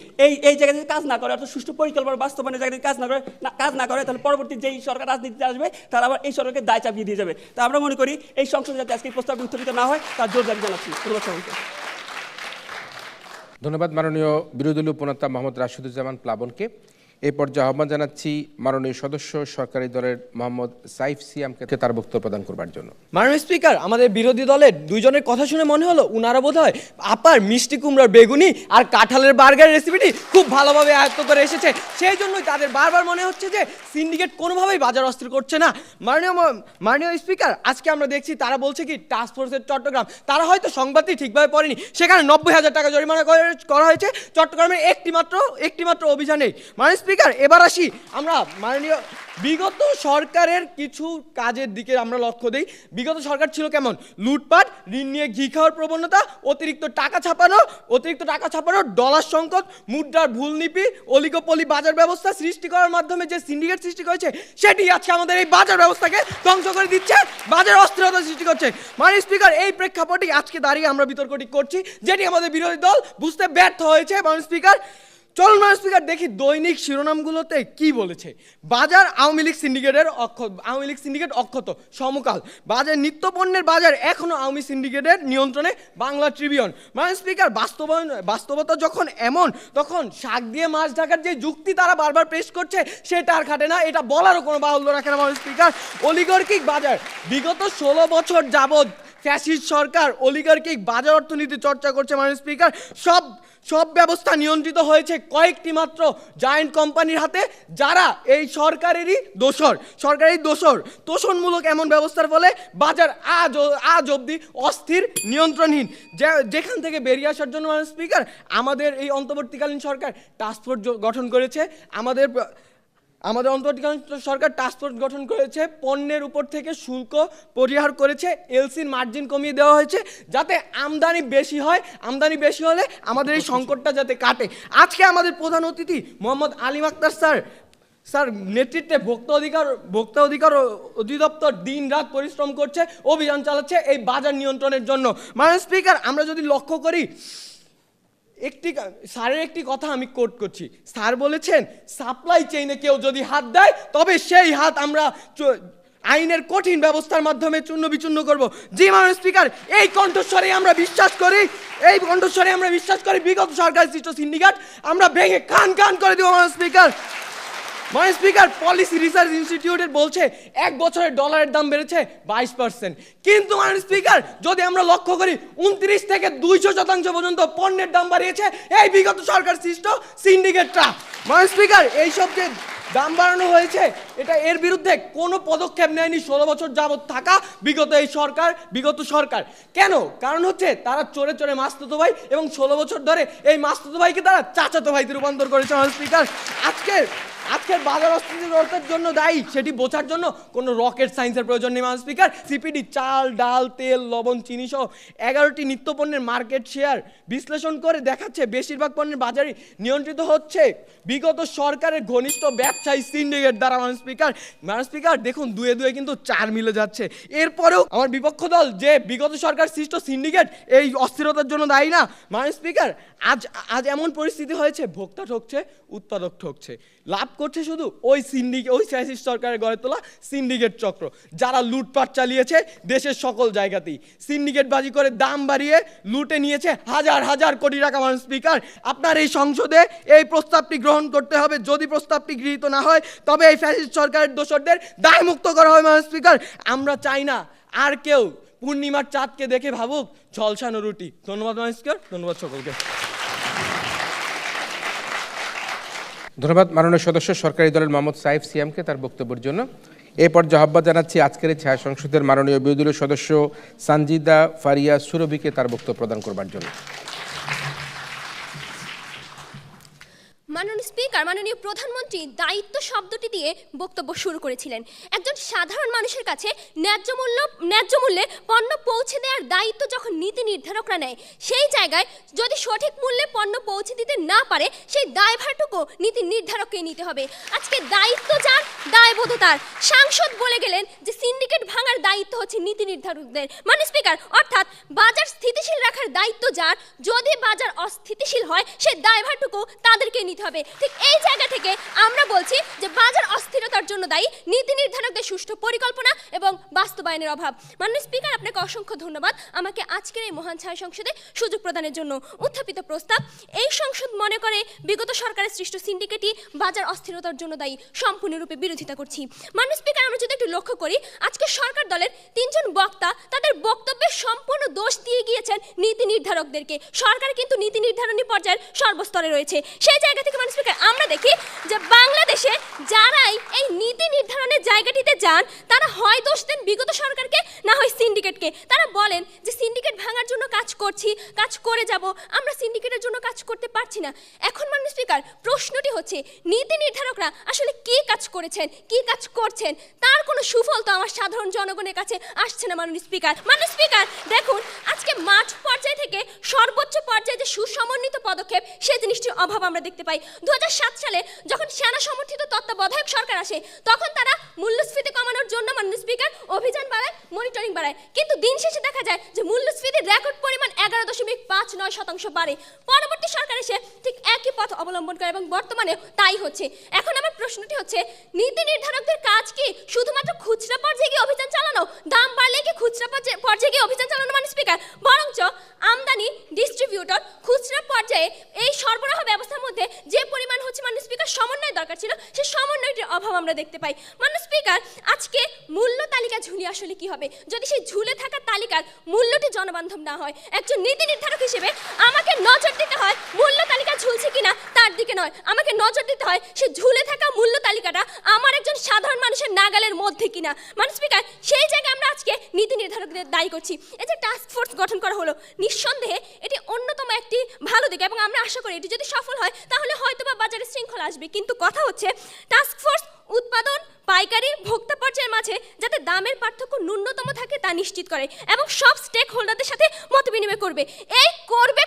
এই জায়গাতে কাজ না করে, অর্থাৎ সুষ্ঠু পরিকল্পনা বাস্তবায়নের জায়গায় কাজ না করে তাহলে পরবর্তী যেই সরকার রাজনীতিতে আসবে তারা আবার এই সরকারকে দায় চাপিয়ে দিয়ে যাবে। তা আমরা মনে করি এই সংসদে যাতে আজকে প্রস্তাবটি উত্থাপিত না হয় তার জোর দাবি জানাচ্ছি। ধন্যবাদ মাননীয় বিরোধী দলীয় উপনেতা মোহাম্মদ রাশিদুজ্জামান প্লাবনকে। এই পর্যায়ে আহ্বান জানাচ্ছি মাননীয় সদস্য সরকারি দলের মোহাম্মদ সাইফ সিয়ামকে তার বক্তব্য প্রদান করবার জন্য। মাননীয় স্পিকার, আমাদের বিরোধী দলের দুইজনের কথা শুনে মনে হলো উনারা বোধহয় আপার মিষ্টি কুমড়ার বেগুনি আর কাঁঠালের বার্গারের রেসিপিটি খুব ভালোভাবে আয়ত্ত করে এসেছে। সেই জন্যই তাদের বারবার মনে হচ্ছে যে সিন্ডিকেট কোনোভাবেই বাজার অস্থির করছে না। মাননীয় স্পিকার, আজকে আমরা দেখছি তারা বলছে কি টাস্ক ফোর্সের চট্টগ্রাম, তারা হয়তো সংবাদটি ঠিকভাবে পড়েনি, সেখানে 90,000 টাকা জরিমানা করা হয়েছে চট্টগ্রামের একটিমাত্র অভিযানেই। মাননীয় স্পিকার, এবার আসি আমরা মাননীয় বিগত সরকারের কিছু কাজের দিকে আমরা লক্ষ্য দিই। বিগত সরকার ছিল কেমন? লুটপাট, ঋণ নিয়ে ঘি খাওয়ার প্রবণতা, অতিরিক্ত টাকা ছাপানো, ডলার সংকট, মুদ্রার ভুললিপি, অলিগোপলি বাজার ব্যবস্থা সৃষ্টি করার মাধ্যমে যে সিন্ডিকেট সৃষ্টি করেছে সেটি আজকে আমাদের এই বাজার ব্যবস্থাকে ধ্বংস করে দিচ্ছে, বাজার অস্থিরতা সৃষ্টি করছে। মাননীয় স্পিকার, এই প্রেক্ষাপটে আজকে দাঁড়িয়ে আমরা বিতর্কটি করছি যেটি আমাদের বিরোধী দল বুঝতে ব্যর্থ হয়েছে। মাননীয় স্পিকার, চলুন মাননীয় স্পিকার দেখি দৈনিক শিরোনামগুলোতে কি বলেছে। বাজার আওয়ামী লীগ সিন্ডিকেট অক্ষত সমকাল, বাজার নিত্যপণ্যের বাজার এখনো আওয়ামী সিন্ডিকেটের নিয়ন্ত্রণে, বাংলা ট্রিবিউন। মাননীয় স্পিকার বাস্তবতা যখন এমন, তখন শাক দিয়ে মাছ ঢাকার যে যুক্তি তারা বারবার পেশ করছে সেটা আর খাটে না, এটা বলারও কোনো বাহুল্য রাখে না। মাননীয় স্পিকার অলিগার্কিক বাজার, বিগত 16 বছর যাবৎ ফ্যাসিস্ট সরকার অলিগার্কিক বাজার অর্থনীতি চর্চা করছে। মাননীয় স্পিকার সব ব্যবস্থা নিয়ন্ত্রিত হয়েছে কয়েকটি মাত্র জায়ান্ট কোম্পানির হাতে, যারা এই সরকারেরই দোসর। তোষণমূলক এমন ব্যবস্থার ফলে বাজার আজ অবধি অস্থির, নিয়ন্ত্রণহীন। যেখান থেকে বেরিয়ে আসার জন্য মাননীয় স্পিকার আমাদের এই অন্তর্বর্তীকালীন সরকার টাস্কফোর্স গঠন করেছে। আমাদের অন্তর্বর্তীকালীন সরকার টাস্কফোর্স গঠন করেছে, পণ্যের উপর থেকে শুল্ক পরিহার করেছে, এলসির মার্জিন কমিয়ে দেওয়া হয়েছে যাতে আমদানি বেশি হয়, আমাদের এই সংকটটা যাতে কাটে। আজকে আমাদের প্রধান অতিথি মোহাম্মদ আলিম আক্তার স্যার নেতৃত্বে ভোক্তা অধিকার অধিদপ্তর দিন রাত পরিশ্রম করছে, অভিযান চালাচ্ছে এই বাজার নিয়ন্ত্রণের জন্য। মাননীয় স্পিকার আমরা যদি লক্ষ্য করি, স্যারের একটি কথা আমি কোট করছি। স্যার বলেছেন, সাপ্লাই চেইনে কেউ যদি হাত দেয় তবে সেই হাত আমরা আইনের কঠিন ব্যবস্থার মাধ্যমে চূর্ণ বিচূর্ণ করব। জি মাননীয় স্পিকার, এই কণ্ঠস্বরে আমরা বিশ্বাস করি বিগত সরকার সৃষ্ট সিন্ডিকেট আমরা ভেঙে কান করে দিব। মাননীয় স্পিকার পলিসি রিসার্চ ইনস্টিটিউটের বলছে 1 বছরে ডলারের দাম বেড়েছে 22%, কিন্তু মাননীয় স্পিকার যদি আমরা লক্ষ্য করি 29 থেকে 200% পর্যন্ত পণ্যের দাম বাড়িয়েছে এই বিগত সরকার সৃষ্ট সিন্ডিকেটরা। মাননীয় স্পিকার এইসব যে দাম বাড়ানো হয়েছে এর বিরুদ্ধে কোনো পদক্ষেপ নেয়নি 16 বছর যাবৎ থাকা বিগত সরকার। কেন? কারণ হচ্ছে তারা চোরে মাস্তুতো ভাই, এবং 16 বছর ধরে এই মাস্তুতো ভাইকে তারা চাচাতো ভাইতে রূপান্তর করেছে। মাননীয় স্পিকার আজকের বাজার অস্থিরতার জন্য দায়ী সেটি বোঝার জন্য কোনো রকেট সায়েন্সের প্রয়োজন নেই। মাননীয় স্পিকার সিপিডি চাল, ডাল, তেল, লবণ, চিনি সহ 11টি নিত্যপণ্যের মার্কেট শেয়ার বিশ্লেষণ করে দেখাচ্ছে বেশিরভাগ পণ্যের বাজারই নিয়ন্ত্রিত হচ্ছে বিগত সরকারের ঘনিষ্ঠ ব্যবসায়ী সিন্ডিকেট দ্বারা। মাননীয় স্পিকার দেখুন, দুয়ে কিন্তু 4 মিলে যাচ্ছে। এরপরেও আমার বিপক্ষ দল যে বিগত সরকার সৃষ্ট সিন্ডিকেট এই অস্থিরতার জন্য দায়ী না। মাননীয় স্পিকার আজ এমন পরিস্থিতি হয়েছে, ভোক্তা ঠকছে, উৎপাদক ঠকছে, লাভ করছে শুধু ওই ফ্যাসিস্ট সরকারের গড়ে তোলা সিন্ডিকেট চক্র, যারা লুটপাট চালিয়েছে দেশের সকল জায়গাতেই, সিন্ডিকেটবাজি করে দাম বাড়িয়ে লুটে নিয়েছে হাজার কোটি টাকা। মাননীয় স্পিকার আপনার এই সংসদে এই প্রস্তাবটি গ্রহণ করতে হবে। যদি প্রস্তাবটি গৃহীত না হয় তবে এই ফ্যাসিস্ট সরকারের দোষরদের দায়মুক্ত করা হয়। মাননীয় স্পিকার আমরা চাই না আর কেউ পূর্ণিমার চাঁদকে দেখে ভাবুক ঝলসানো রুটি। ধন্যবাদ মাননীয় স্পিকার, ধন্যবাদ সকলকে। ধন্যবাদ মাননীয় সদস্য সরকারি দলের মোহাম্মদ সাইফ সিয়ামকে তার বক্তব্যের জন্য। এরপর আহ্বান জানাচ্ছি আজকের এই ছায়া সংসদের মাননীয় বিরোধী দলীয় সদস্য সানজিদা ফারিয়া সুরভিকে তার বক্তব্য প্রদান করবার জন্য। মাননীয় স্পিকার, মাননীয় প্রধানমন্ত্রী দায়িত্ব শব্দটি দিয়ে বক্তব্য শুরু করেছিলেন। একজন সাধারণ মানুষের কাছে ন্যায্য মূল্যে পণ্য পৌঁছে দেওয়ার দায়িত্ব যখন নীতি নির্ধারকরা নেয়, সেই জায়গায় যদি সঠিক মূল্যে পণ্য পৌঁছে দিতে না পারে সেই দায়ভারটুকু নীতি নির্ধারককে নিতে হবে। আজকে দায়িত্ব যার, দায়বোধ তার। সাংসদ বলে গেলেন যে সিন্ডিকেট ভাঙার দায়িত্ব হচ্ছে নীতি নির্ধারকদের। মাননীয় স্পিকার, অর্থাৎ বাজার স্থিতিশীল রাখার দায়িত্ব যার, যদি বাজার অস্থিতিশীল হয় সেই দায়ভারটুকু তাদেরকে নিতে হবে। ঠিক এই জায়গা থেকে আমরা বলছি যে বাজার অস্থিরতার জন্য দায়ী নীতি নির্ধারকদের সুষ্ঠু পরিকল্পনা এবং বাস্তবায়নের অভাব। মাননীয় স্পিকার, আপনাকে অসংখ্য ধন্যবাদ আমাকে আজকের এই মহান ছায়া সংসদে সুযোগ প্রদানের জন্য। উত্থাপিত প্রস্তাব, এই সংসদ মনে করে বিগত সরকারের সৃষ্ট সিন্ডিকেটই বাজার অস্থিরতার জন্য দায়ী, সম্পূর্ণরূপে বিরোধিতা করছি। মাননীয় স্পিকার, আমরা যদি একটু লক্ষ্য করি, আজকে সরকার দলের 3 জন বক্তা তাদের বক্তব্যে সম্পূর্ণ দোষ দিয়ে গিয়েছেন নীতি নির্ধারকদেরকে। সরকার কিন্তু নীতি নির্ধারণী পর্যায়ের সর্বস্তরে রয়েছে। সেই জায়গা থেকে মাননীয় স্পিকার আমরা দেখি যে বাংলাদেশে যারাই এই নীতি নির্ধারণের জায়গাটিতে যান তারা হয় দোষ দেন বিগত সরকারকে, না হয় সিন্ডিকেটকে। তারা বলেন যে সিন্ডিকেট ভাঙার জন্য কাজ করছি, কাজ করে যাব, আমরা সিন্ডিকেটের জন্য কাজ করতে পারছি না। এখন মাননীয় স্পিকার প্রশ্নটি হচ্ছে নীতি নির্ধারকরা আসলে কি কাজ করেছেন? দিচ্ছেন, কি কাজ করছেন, তার কোনো সুফল তো আমার সাধারণ জনগণের কাছে আসছে না মাননীয় স্পিকার। মাননীয় স্পিকার দেখুন, আজকে মাঠ পর্যায় থেকে সর্বোচ্চ পর্যায়ে যে সুসমন্বিত পদক্ষেপ সেই জিনিসটির অভাব আমরা দেখতে পাই। 2007 সালে যখন সেনা সমর্থিত তত্ত্বাবধায়ক সরকার আসে তখন তারা মূল্যস্ফীতি কমানোর জন্য মাননীয় স্পিকার অভিযান বাড়ায়, মনিটরিং বাড়ায়, কিন্তু দিন শেষে দেখা যায় যে মূল্যস্ফীতির রেকর্ড পরিমাণ 11.59% বাড়ে। পরবর্তী সরকার এসে ঠিক একই পথ অবলম্বন করে এবং বর্তমানে তাই হচ্ছে। এখন আমার প্রশ্নটি হচ্ছে, নীতি নির্ধারকদের কাজ কি শুধুমাত্র খুচরা পর্যায়ে গিয়ে অভিযান চালানো? দাম বাড়লে কি খুচরা পর্যায়ে গিয়ে অভিযান চালানো মাননীয় স্পিকার? বরঞ্চ আমদানি, ডিস্ট্রিবিউটর, খুচরা পর্যায়ে এই সরবরাহ ব্যবস্থার মধ্যে যে পরিমাণ হচ্ছে মাননীয় স্পিকার সমন্বয় দরকার ছিল, সেই সমন্বয়টির অভাব আমরা দেখতে পাই। মাননীয় স্পিকার, আজকে মূল্য তালিকা ঝুলি আসলে কি হবে যদি সেই ঝুলে থাকা তালিকার মূল্যটি জনবান্ধব না হয়? একজন নীতি নির্ধারক হিসেবে আমাকে নজর দিতে হয় মূল্য তালিকা ঝুলছে কিনা তার দিকে নয়, আমাকে নজর দিতে হয় সে ঝুলে থাকা মূল্য তালিকাটা আমার একজন সাধারণ মানুষের নাগালের মধ্যে কিনা। মাননীয় স্পিকার, সেই জায়গায় আমরা আজকে নীতি নির্ধারকদের দায়ী করছি। এই যে টাস্ক ফোর্স গঠন করা হলো, নিঃসন্দেহে এটি অন্যতম একটি ভালো দিক এবং আমরা আশা করি এটি যদি সফল হয় তাহলে হয়তোবা বাজারে শৃঙ্খলা আসবে। কিন্তু কথা হচ্ছে, টাস্ক ফোর্স উৎপাদন, পাইকারি, ভোক্তা পর্যায়ের মাঝে যাতে দামের পার্থক্য ন্যূনতম থাকে তা নিশ্চিত করে এবং সব স্টেক হোল্ডারদের সাথে মত বিনিময় করবে। এই করতে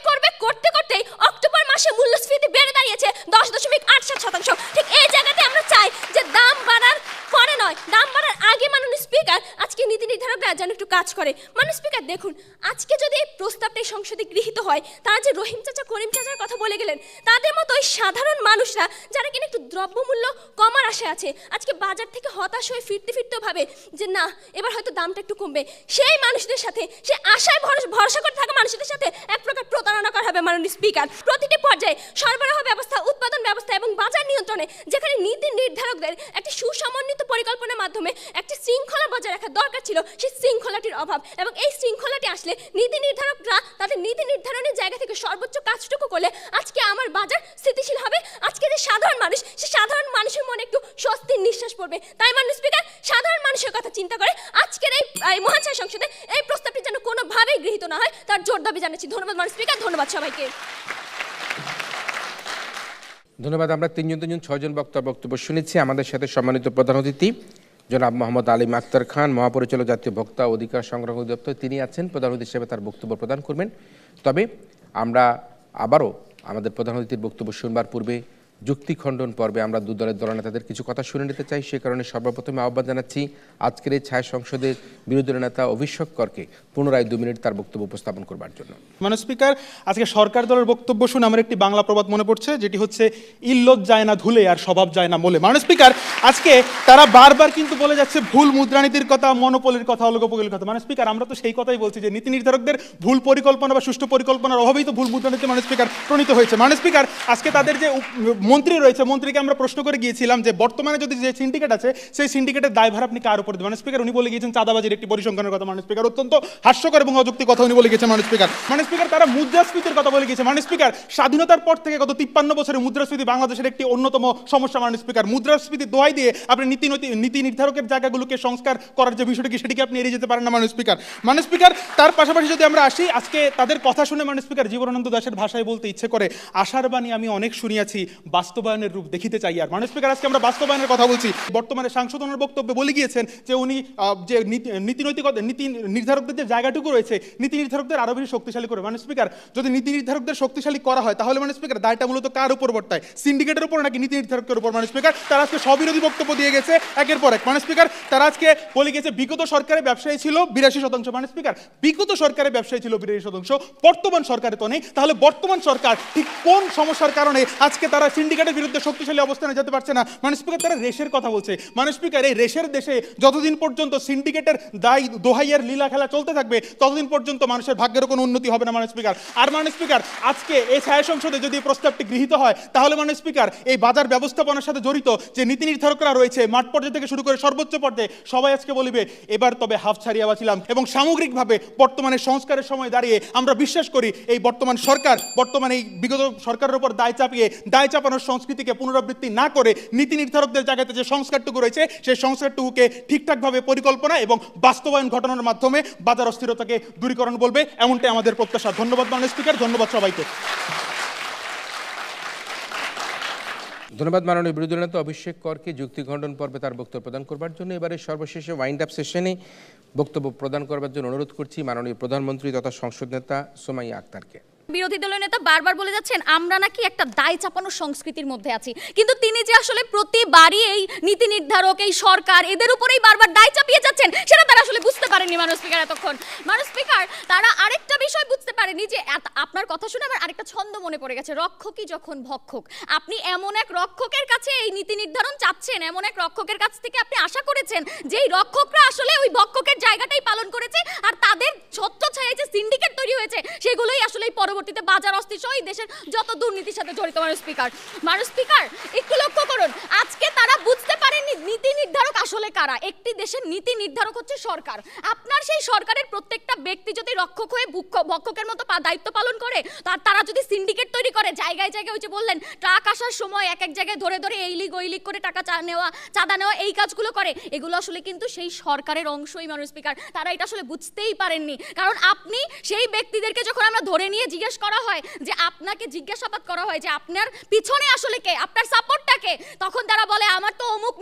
করতেই অক্টোবর মাসে মূল্যস্ফীতি বেড়ে দাঁড়িয়েছে 10.87%। ঠিক এই জায়গাতে আমরা চাই যে দাম বাড়ার পরে নয়, দাম বাড়ার আগে মাননীয় স্পিকার আজকে নীতি নির্ধারকরা যেন একটু কাজ করে। মাননীয় স্পিকার দেখুন, আজকে যদি এই প্রস্তাবটা সংসদে গৃহীত হয়, তারা যে রহিম চাচা, করিম চাচার কথা বলে গেলেন, তাদের মতো ওই সাধারণ মানুষরা যারা কিনা একটু দ্রব্যমূল্য কমার আশায় আছে, আজকে বাজার থেকে হতাশ হয়ে ফিরতে ভাবে যে না এবার হয়তো দামটা একটু কমবে, সেই মানুষদের সাথে, সে আশায় ভরসা করে থাকা মানুষদের সাথে এক প্রকার প্রতারণা করা হবে। মাননীয় স্পিকার, প্রতিটি পর্যায়ে সরবরাহ ব্যবস্থা, উৎপাদন ব্যবস্থা এবং বাজার নিয়ন্ত্রণে যেখানে নীতি নির্ধারকদের একটি সুসমন্বিত পরিকল্পনার মাধ্যমে একটি শৃঙ্খলা বজায় রাখা দরকার ছিল, সেই শৃঙ্খলাটির অভাব। এবং এই শৃঙ্খলাটি আসলে নীতি নির্ধারকরা তাদের নীতি নির্ধারণের জায়গা থেকে সর্বোচ্চ কাজটুকু করলে আজকে আমার বাজার স্থিতিশীল হবে। আজকে যে সাধারণ মানুষ, সে সাধারণ মানুষের মনে একটু স্বস্তির নিঃশ্বাস পড়বে। তাই মাননীয় স্পিকার, সাধারণ মানুষের কথা চিন্তা করে আজকের এই মহান ছায়া সংসদে এই প্রস্তাবটি যেন কোনোভাবেই গৃহীত না হয় তার জোর দাবি জানাচ্ছি। ধন্যবাদ মাননীয় স্পিকার, ধন্যবাদ সবাইকে। ধন্যবাদ। আমরা তিনজন 6জন বক্তব্য শুনেছি। আমাদের সাথে সম্মানিত প্রধান অতিথি জনাব মোহাম্মদ আলিম আক্তার খান, মহাপরিচালক জাতীয় ভোক্তা অধিকার সংরক্ষণ অধিদপ্তর, তিনি আছেন, প্রধান অতিথি হিসেবে তার বক্তব্য প্রদান করবেন। তবে আমরা আবারও আমাদের প্রধান অতিথির বক্তব্য শুনবার পূর্বে যুক্তি খণ্ডন পর্বে আমরা দু দলের দলনেতাদের কিছু কথা শুনে নিতে চাই। সে কারণে সর্বপ্রথমে আহ্বান জানাচ্ছি আজকের এই ছায়া সংসদের বিরোধী দলনেতা অভিষেক করকে পুনরায় 2 মিনিট তার বক্তব্য উপস্থাপন করবার জন্য। মাননীয় স্পিকার, আজকে সরকার দলের বক্তব্য শুনে আমার একটি বাংলা প্রবাদ মনে পড়ছে, যেটি হচ্ছে ইল্লত যায় না ধুলে আর স্বভাব যায় না মোলে। মাননীয় স্পিকার, আজকে তারা বারবার কিন্তু বলে যাচ্ছে ভুল মুদ্রানীতির কথা, মনোপলির কথা, অলিগোপলির কথা। মাননীয় স্পিকার, আমরা তো সেই কথাই বলছি যে নীতি নির্ধারকদের ভুল পরিকল্পনা বা সুষ্ঠু পরিকল্পনার অভাবেই তো ভুল মুদ্রানীতি মাননীয় স্পিকার প্রণীত হয়েছে। মাননীয় স্পিকার, আজকে তাদের যে মন্ত্রী রয়েছে, মন্ত্রীকে আমরা প্রশ্ন করে গিয়েছিলাম যে বর্তমানে যদি যে সিন্ডিকেট আছে সেই সিন্ডিকেটের দায়ভার আপনি কার উপর দেবেন? মাননীয় স্পিকার, উনি বলে গিয়েছেন চাঁদাবাজির একটি পরিসংখ্যানের কথা। মাননীয় স্পিকার, অত্যন্ত হাস্যকর এবং অযৌক্তিক কথা উনি বলে গিয়েছেন। মাননীয় স্পিকার, তারা মুদ্রাস্ফীতির কথা বলে গিয়েছে। মাননীয় স্পিকার, স্বাধীনতার পর থেকে গত 53 বছরে মুদ্রাস্ফীতি বাংলাদেশের একটি অন্যতম সমস্যা। মাননীয় স্পিকার, মুদ্রাস্ফীতির দোহাই দিয়ে আপনি নীতি নির্ধারকের জায়গাগুলোকে সংস্কার করার যে বিষয়টি সেটিকে আপনি এড়িয়ে যেতে পারেন না। মাননীয় স্পিকার, তার পাশাপাশি যদি আমরা আসি, আজকে তাদের কথা শুনে মাননীয় স্পিকার জীবনানন্দ দাশের ভাষায় বলতে ইচ্ছে করে, আশার বাণী আমি অনেক শুনিয়াছি, বাস্তবায়নের রূপ দেখিতে চাই। আর মাননীয় স্পিকার, আজকে আমরা বাস্তবায়নের কথা বলছি। বর্তমানে সাংসদ ওনার বক্তব্যে বলে গিয়েছেন যে উনি যে নীতি নির্ধারকদের যে জায়গাটুকু রয়েছে, নীতি নির্ধারকদের আরো বেশি শক্তিশালী করে। মাননীয় স্পিকার, যদি নীতি নির্ধারকদের শক্তিশালী করা হয় তাহলে মাননীয় স্পিকার দায়টা মূলত কার উপর বর্তায়? সিন্ডিকেটের উপর নাকি নীতি নির্ধারকের উপর? মাননীয় স্পিকার, তারা আজকে স্ববিরোধী বক্তব্য দিয়ে গেছে একের পর এক। মাননীয় স্পিকার, তারা আজকে বলে গেছে বিগত সরকারের ব্যবসায়ী ছিল 82%। মাননীয় স্পিকার, বিগত সরকারের ব্যবসায়ী ছিল 82%, বর্তমান সরকারে তো নেই। তাহলে বর্তমান সরকার ঠিক কোন সমস্যার কারণে আজকে তারা সিন্ডিকেটের বিরুদ্ধে শক্তিশালী অবস্থানে যেতে পারছে না? মাননীয় স্পিকার, তারা রেশের কথা বলছে। মাননীয় স্পিকার, এই রেশের দেশে যতদিন পর্যন্ত সিন্ডিকেটের দোহাইয়ের লীলা খেলা চলতে থাকবে ততদিন পর্যন্ত মানুষের ভাগ্যের কোনো উন্নতি হবে না। মাননীয় স্পিকার, আর মাননীয় স্পিকার, আজকে এই ছায়া সংসদে যদি প্রস্তাবটি গৃহীত হয় তাহলে মাননীয় স্পিকার, এই বাজার ব্যবস্থাপনার সাথে জড়িত যে নীতি নির্ধারকরা রয়েছে মাঠ পর্যায়ে থেকে শুরু করে সর্বোচ্চ পর্যায়ে সবাই আজকে বলিবে এবার তবে হাফ ছাড়িয়া বাঁচিলাম। এবং সামগ্রিকভাবে বর্তমানে সংস্কারের সময় দাঁড়িয়ে আমরা বিশ্বাস করি এই বর্তমান সরকার, বর্তমানে এই বিগত সরকারের উপর দায় চাপানোর সংস্কৃতিকে পুনরাবৃত্তি না করে নীতি নির্ধারকদের জায়গাতে যে সংস্কারটুকু রয়েছে সেই সংস্কারটুকুকে ঠিকঠাকভাবে পরিকল্পনা এবং বাস্তবায়ন ঘটানোর মাধ্যমে বাজার অস্থিরতাকে দূরীকরণ বলবে, এমনটাই আমাদের প্রত্যাশা। ধন্যবাদ মাননীয় স্পিকার, ধন্যবাদ সবাইকে। ধন্যবাদ মাননীয় বিরোধী দলনেতা অভিষেক করকে যুক্তি খণ্ডন পর্বে তার বক্তব্য প্রদান করবার জন্য। এবারে সর্বশেষে ওয়াইন্ড আপ সেশনে বক্তব্য প্রদান করবার জন্য অনুরোধ করছি মাননীয় প্রধানমন্ত্রী তথা সংসদ নেতা সুমাইয়া আক্তারকে। বিরোধী দলের নেতা বারবার বলে যাচ্ছেন আমরা নাকি একটা দায় চাপানো সংস্কৃতির মধ্যে আছি, কিন্তু তিনি যে আসলে প্রতিবারই এই নীতি নির্ধারক, এই সরকার, এদের উপরেই বারবার দায় চাপিয়ে যাচ্ছেন সেটা তারা আসলে বুঝতে পারেননি মাননীয় স্পিকার এতক্ষণ। মাননীয় স্পিকার, তারা আরেকটা বিষয় বুঝতে পারেনি যে আপনার কথা শুনে আমার আরেকটা ছন্দ মনে পড়ে গেছে, রক্ষকই যখন ভক্ষক। আপনি এমন এক রক্ষকের কাছে এই নীতি নির্ধারণ চাচ্ছেন, এমন এক রক্ষকের কাছ থেকে আপনি আশা করেছেন যে এই রক্ষকরা আসলে ওই ভক্ষকের জায়গাটাই পালন করেছে, আর তাদের ছত্রছায়ায় যে সিন্ডিকেট তৈরি হয়েছে সেগুলোই আসলে পরবর্তীতে বাজার অস্থির সহ দেশের যত দুর্নীতির সাথে জড়িত। মাননীয় স্পিকার একটু লক্ষ্য করুন, আজকে তারা বুঝতে পারেননি নীতি নির্ধারক আসলে কারা। একটি দেশের নীতি নির্ধারক হচ্ছে সরকার। আপনার সেই সরকারের প্রত্যেকটা ব্যক্তি যদি রক্ষক হয়ে ভক্ষকের মতো দায়িত্ব পালন করে, তারা যদি সিন্ডিকেট তৈরি করে, জায়গায় জায়গায় ওই যে বললেন ট্রাক আসার সময় এক এক জায়গায় ধরে ধরে এই লিগ ওই লিগ করে টাকা চাঁদা নেওয়া, এই কাজগুলো করে, এগুলো আসলে কিন্তু সেই সরকারের অংশই। মাননীয় স্পিকার, তারা এটা আসলে বুঝতেই পারেননি, কারণ আপনি সেই ব্যক্তিদেরকে যখন আমরা ধরে নিয়ে জিজ্ঞেস করা হয়, যে আপনাকে জিজ্ঞাসাবাদ করা হয় যে আপনার পিছনে আসলে কে, আপনার সাপোর্টটা কে, তখন তারা বলে আমার তো অমুক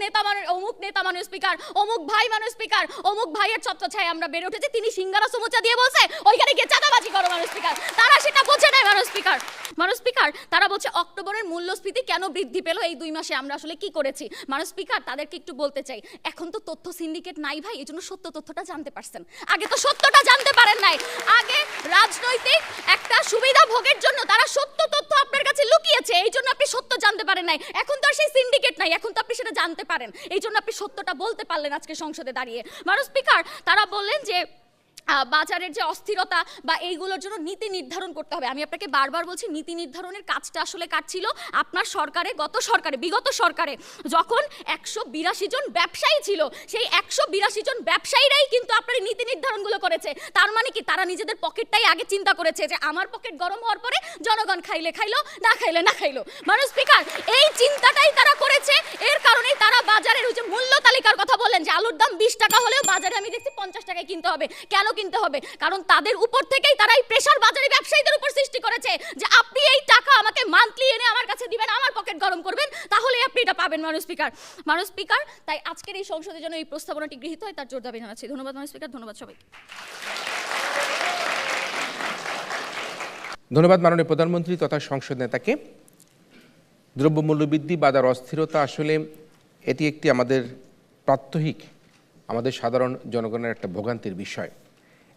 নেতা মাননীয় স্পিকার, অমুক ভাই মাননীয় স্পিকার, অমুক ভাইয়ের ছত্রছায়ায় আমরা বেড়ে উঠেছি, তিনি সিঙ্গারা সমুচা দিয়ে বলছে ওইখানে গিয়ে চাঁদাবাজি করো। মাননীয় স্পিকার, তারা সেটা বোঝে নাই। মাননীয় স্পিকার, তারা বলছে অক্টোবরের মূল্যস্ফীতি কেন বৃদ্ধি পেল, এই 2 মাসে আমরা আসলে কি করেছি। মাননীয় স্পিকার, তাদেরকে একটু বলতে চাই, এখন তো তথ্য সিন্ডিকেট নাই ভাই, এই জন্য সত্য তথ্যটা জানতে পারছেন, আগে তো সত্যটা জানতে পারেন নাই। আগে রাজনৈতিক একটা সুবিধা ভোগের জন্য তারা সত্য তথ্য আপনার কাছে লুকিয়েছে, এই জন্য আপনি সত্য জানতে পারেন নাই। এখন তো আর সেই সিন্ডিকেট নাই, এখন তো আপনি সেটা জানতে পারেন, এই জন্য আপনি সত্যটা বলতে পারলেন আজকে সংসদে দাঁড়িয়ে। মাননীয় স্পিকার, তারা বললেন যে বাজারের যে অস্থিরতা বা এইগুলোর জন্য নীতি নির্ধারণ করতে হবে। আমি আপনাকে বারবার বলছি, নীতি নির্ধারণের কাজটা আসলে কার ছিল? আপনার সরকারে, বিগত সরকারে যখন 182 জন ব্যবসায়ী ছিল, সেই 182 জন ব্যবসায়ীরাই কিন্তু আপনার নীতি নির্ধারণগুলো করেছে। তার মানে কি, তারা নিজেদের পকেটটাই আগে চিন্তা করেছে যে আমার পকেট গরম হওয়ার পরে জনগণ খাইলে খাইলো, না খাইলে না খাইলো। মাননীয় স্পিকার, এই চিন্তাটাই তারা করেছে, এর কারণেই তারা বাজারের ওই যে মূল্য তালিকার কথা বললেন যে আলুর দাম 20 টাকা হলেও বাজারে আমি দেখছি 50 টাকায় কিনতে হবে। কেন কিনতে হবে? কারণ তাদের উপর থেকেই তারা এই প্রেসার বাজারে ব্যবসায়ীদের উপর সৃষ্টি করেছে যে আপনি এই টাকা আমাকে মান্থলি এনে আমার কাছে দিবেন, আমার পকেট গরম করবেন, তাহলে আপনি এটা পাবেন। মাননীয় স্পিকার, তাই আজকের এই সংসদের জন্য এই প্রস্তাবনাটি গৃহীত হয় তার জোর দাবি জানাচ্ছি। ধন্যবাদ মাননীয় স্পিকার, ধন্যবাদ সবাইকে। ধন্যবাদ মাননীয় প্রধানমন্ত্রী তথা সংসদ নেতাকে। দ্রব্যমূল্যবৃদ্ধি, বাজার অস্থিরতা, আসলে এটি একটি আমাদের প্রাত্যহিক, আমাদের সাধারণ জনগণের একটা ভোগান্তির বিষয়।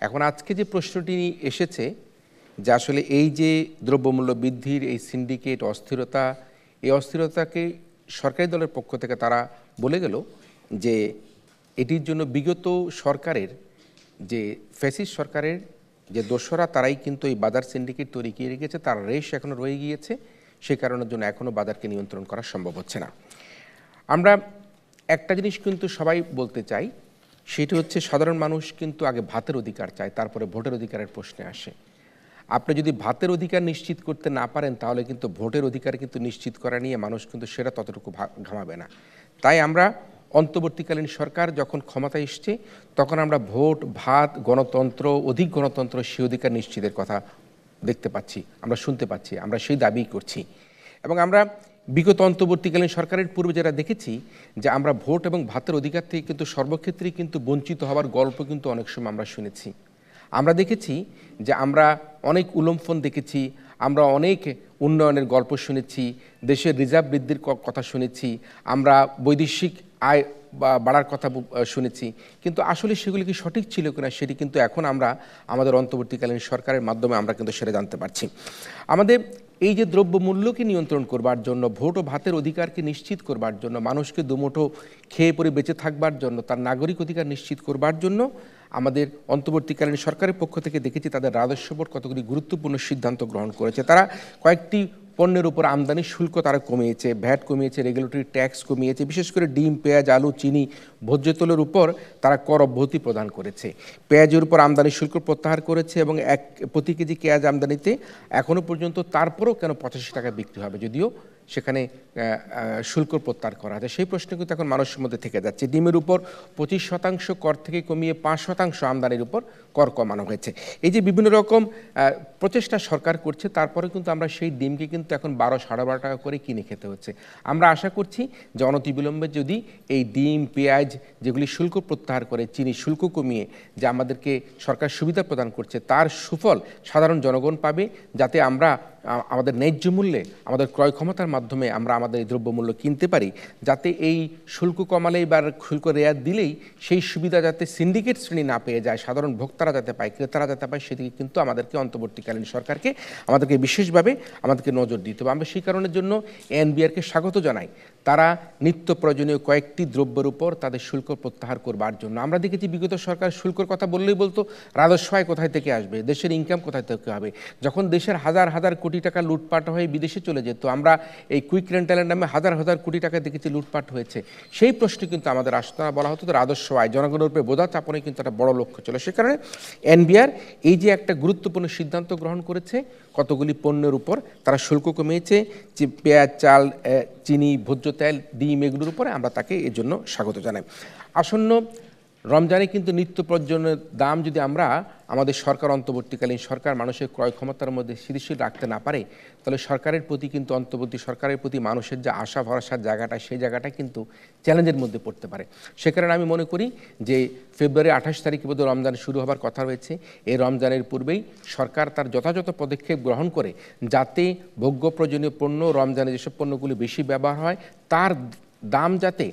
এখন আজকে যে প্রশ্নটি এসেছে যে আসলে এই যে দ্রব্যমূল্য বৃদ্ধির এই সিন্ডিকেট অস্থিরতা, এই অস্থিরতাকে সরকারি দলের পক্ষ থেকে তারা বলে গেল যে এটির জন্য বিগত সরকারের যে ফ্যাসিস্ট সরকারের যে দোসরা, তারাই কিন্তু এই বাজার সিন্ডিকেট তৈরি করে রেখেছে, তার রেশ এখনও রয়ে গিয়েছে, সে কারণের জন্য এখনও বাজারকে নিয়ন্ত্রণ করা সম্ভব হচ্ছে না। আমরা একটা জিনিস কিন্তু সবাই বলতে চাই, সেটি হচ্ছে সাধারণ মানুষ কিন্তু আগে ভাতের অধিকার চায়, তারপরে ভোটের অধিকারের প্রশ্নে আসে। আপনি যদি ভাতের অধিকার নিশ্চিত করতে না পারেন, তাহলে কিন্তু ভোটের অধিকার কিন্তু নিশ্চিত করা নিয়ে মানুষ কিন্তু সেটা ততটুকু ঘামাবে না। তাই আমরা অন্তর্বর্তীকালীন সরকার যখন ক্ষমতায় এসছে, তখন আমরা ভোট, ভাত, গণতন্ত্র, অধিক গণতন্ত্র, সে অধিকার নিশ্চিতের কথা দেখতে পাচ্ছি, আমরা শুনতে পাচ্ছি, আমরা সেই দাবি করছি। এবং আমরা বিগত অন্তর্বর্তীকালীন সরকারের পূর্বে যারা দেখেছি যে আমরা ভোট এবং ভাতের অধিকার থেকে কিন্তু সর্বক্ষেত্রেই কিন্তু বঞ্চিত হওয়ার গল্প কিন্তু অনেক সময় আমরা শুনেছি। আমরা দেখেছি যে আমরা অনেক উলম্ফন দেখেছি, আমরা অনেক উন্নয়নের গল্প শুনেছি, দেশের রিজার্ভ বৃদ্ধির কথা শুনেছি, আমরা বৈদেশিক আয় বাড়ার কথা শুনেছি, কিন্তু আসলে সেগুলি কি সঠিক ছিল কিনা সেটি কিন্তু এখন আমরা আমাদের অন্তর্বর্তীকালীন সরকারের মাধ্যমে আমরা কিন্তু সেটা জানতে পারছি। আমাদের এই যে দ্রব্যমূল্যকে নিয়ন্ত্রণ করবার জন্য, ভোট ও ভাতের অধিকারকে নিশ্চিত করবার জন্য, মানুষকে দুমুঠো খেয়ে পরে বেঁচে থাকবার জন্য, তার নাগরিক অধিকার নিশ্চিত করবার জন্য আমাদের অন্তর্বর্তীকালীন সরকারের পক্ষ থেকে দেখেছি তাদের রাজস্ব বোর্ড কতগুলি গুরুত্বপূর্ণ সিদ্ধান্ত গ্রহণ করেছে। তারা কয়েকটি পণ্যের উপর আমদানি শুল্ক তারা কমিয়েছে, ভ্যাট কমিয়েছে, রেগুলেটরি ট্যাক্স কমিয়েছে, বিশেষ করে ডিম, পেঁয়াজ, আলু, চিনি, ভোজ্য তেলের উপর তারা কর অব্যাহতি প্রদান করেছে। পেঁয়াজের উপর আমদানি শুল্ক প্রত্যাহার করেছে এবং প্রতি কেজি পেঁয়াজ আমদানিতে এখনও পর্যন্ত তারপরও কেন 85 টাকা বিক্রি হবে, যদিও সেখানে শুল্ক প্রত্যাহার করা যায়, সেই প্রশ্ন কিন্তু এখন মানুষের মধ্যে থেকে যাচ্ছে। ডিমের উপর 25% কর থেকে কমিয়ে 5% আমদানির উপর কর কমানো হয়েছে। এই যে বিভিন্ন রকম প্রচেষ্টা সরকার করছে, তারপরে কিন্তু আমরা সেই ডিমকে কিন্তু এখন 12-12.5 টাকা করে কিনে খেতে হচ্ছে। আমরা আশা করছি যে অনতিবিলম্বে যদি এই ডিম, পেঁয়াজ যেগুলি শুল্ক প্রত্যাহার করে, চিনি শুল্ক কমিয়ে যে আমাদেরকে সরকার সুবিধা প্রদান করছে, তার সুফল সাধারণ জনগণ পাবে, যাতে আমরা আমাদের ন্যায্য মূল্যে আমাদের ক্রয় ক্ষমতার মাধ্যমে আমরা আমাদের এই দ্রব্যমূল্য কিনতে পারি, যাতে এই শুল্ক কমালেই বা শুল্ক রেয়াত দিলেই সেই সুবিধা যাতে সিন্ডিকেট শ্রেণী না পেয়ে যায়, সাধারণ ভোক্তারা যাতে পায়, ক্রেতারা যাতে পায়, সেদিকে কিন্তু আমাদেরকে অন্তর্বর্তীকালীন সরকারকে আমাদেরকে বিশেষভাবে আমাদেরকে নজর দিতে হবে। আমরা সেই কারণের জন্য এনবিআরকে স্বাগত জানাই। তারা নিত্য প্রয়োজনীয় কয়েকটি দ্রব্যের উপর তাদের শুল্ক প্রত্যাহার করবার জন্য, আমরা দেখেছি বিগত সরকার শুল্কের কথা বললেই বলতো রাজস্ব আয় কোথায় থেকে আসবে, দেশের ইনকাম কোথায় থেকে হবে। যখন দেশের হাজার হাজার কোটি টাকা লুটপাট হয়ে বিদেশে চলে যেত, আমরা এই কুইক রেন্টালের নামে হাজার হাজার কোটি টাকা দেখেছি লুটপাট হয়েছে, সেই প্রশ্ন কিন্তু আমাদের আসতো না, বলা হতো তো রাজস্ব আয়, জনগণের উপরে বোঝা চাপনে কিন্তু একটা বড় লক্ষ্য ছিল। সে কারণে এনবিআর এই যে একটা গুরুত্বপূর্ণ সিদ্ধান্ত গ্রহণ করেছে, কতগুলি পণ্যের উপর তারা শুল্ক কমিয়েছে, যে পেঁয়াজ, চাল, চিনি, ভোজ্য তেল, ডিম, এগুলোর উপরে আমরা তাকে এর জন্য স্বাগত জানাই। আসন্ন রমজানে কিন্তু নিত্য প্রয়োজনীয় দাম যদি আমরা আমাদের সরকার, অন্তর্বর্তীকালীন সরকার মানুষের ক্রয় ক্ষমতার মধ্যে স্থিতিশীল রাখতে না পারে, তাহলে সরকারের প্রতি কিন্তু অন্তর্বর্তী সরকারের প্রতি মানুষের যে আশা ভরসার জায়গাটা, সেই জায়গাটা কিন্তু চ্যালেঞ্জের মধ্যে পড়তে পারে। সে কারণে আমি মনে করি যে ফেব্রুয়ারি 28 তারিখে বোধহয় রমজান শুরু হবার কথা রয়েছে, এই রমজানের পূর্বেই সরকার তার যথাযথ পদক্ষেপ গ্রহণ করে যাতে ভোগ্য প্রয়োজনীয় পণ্য, রমজানে যেসব পণ্যগুলি বেশি ব্যবহার হয় তার দাম যাতে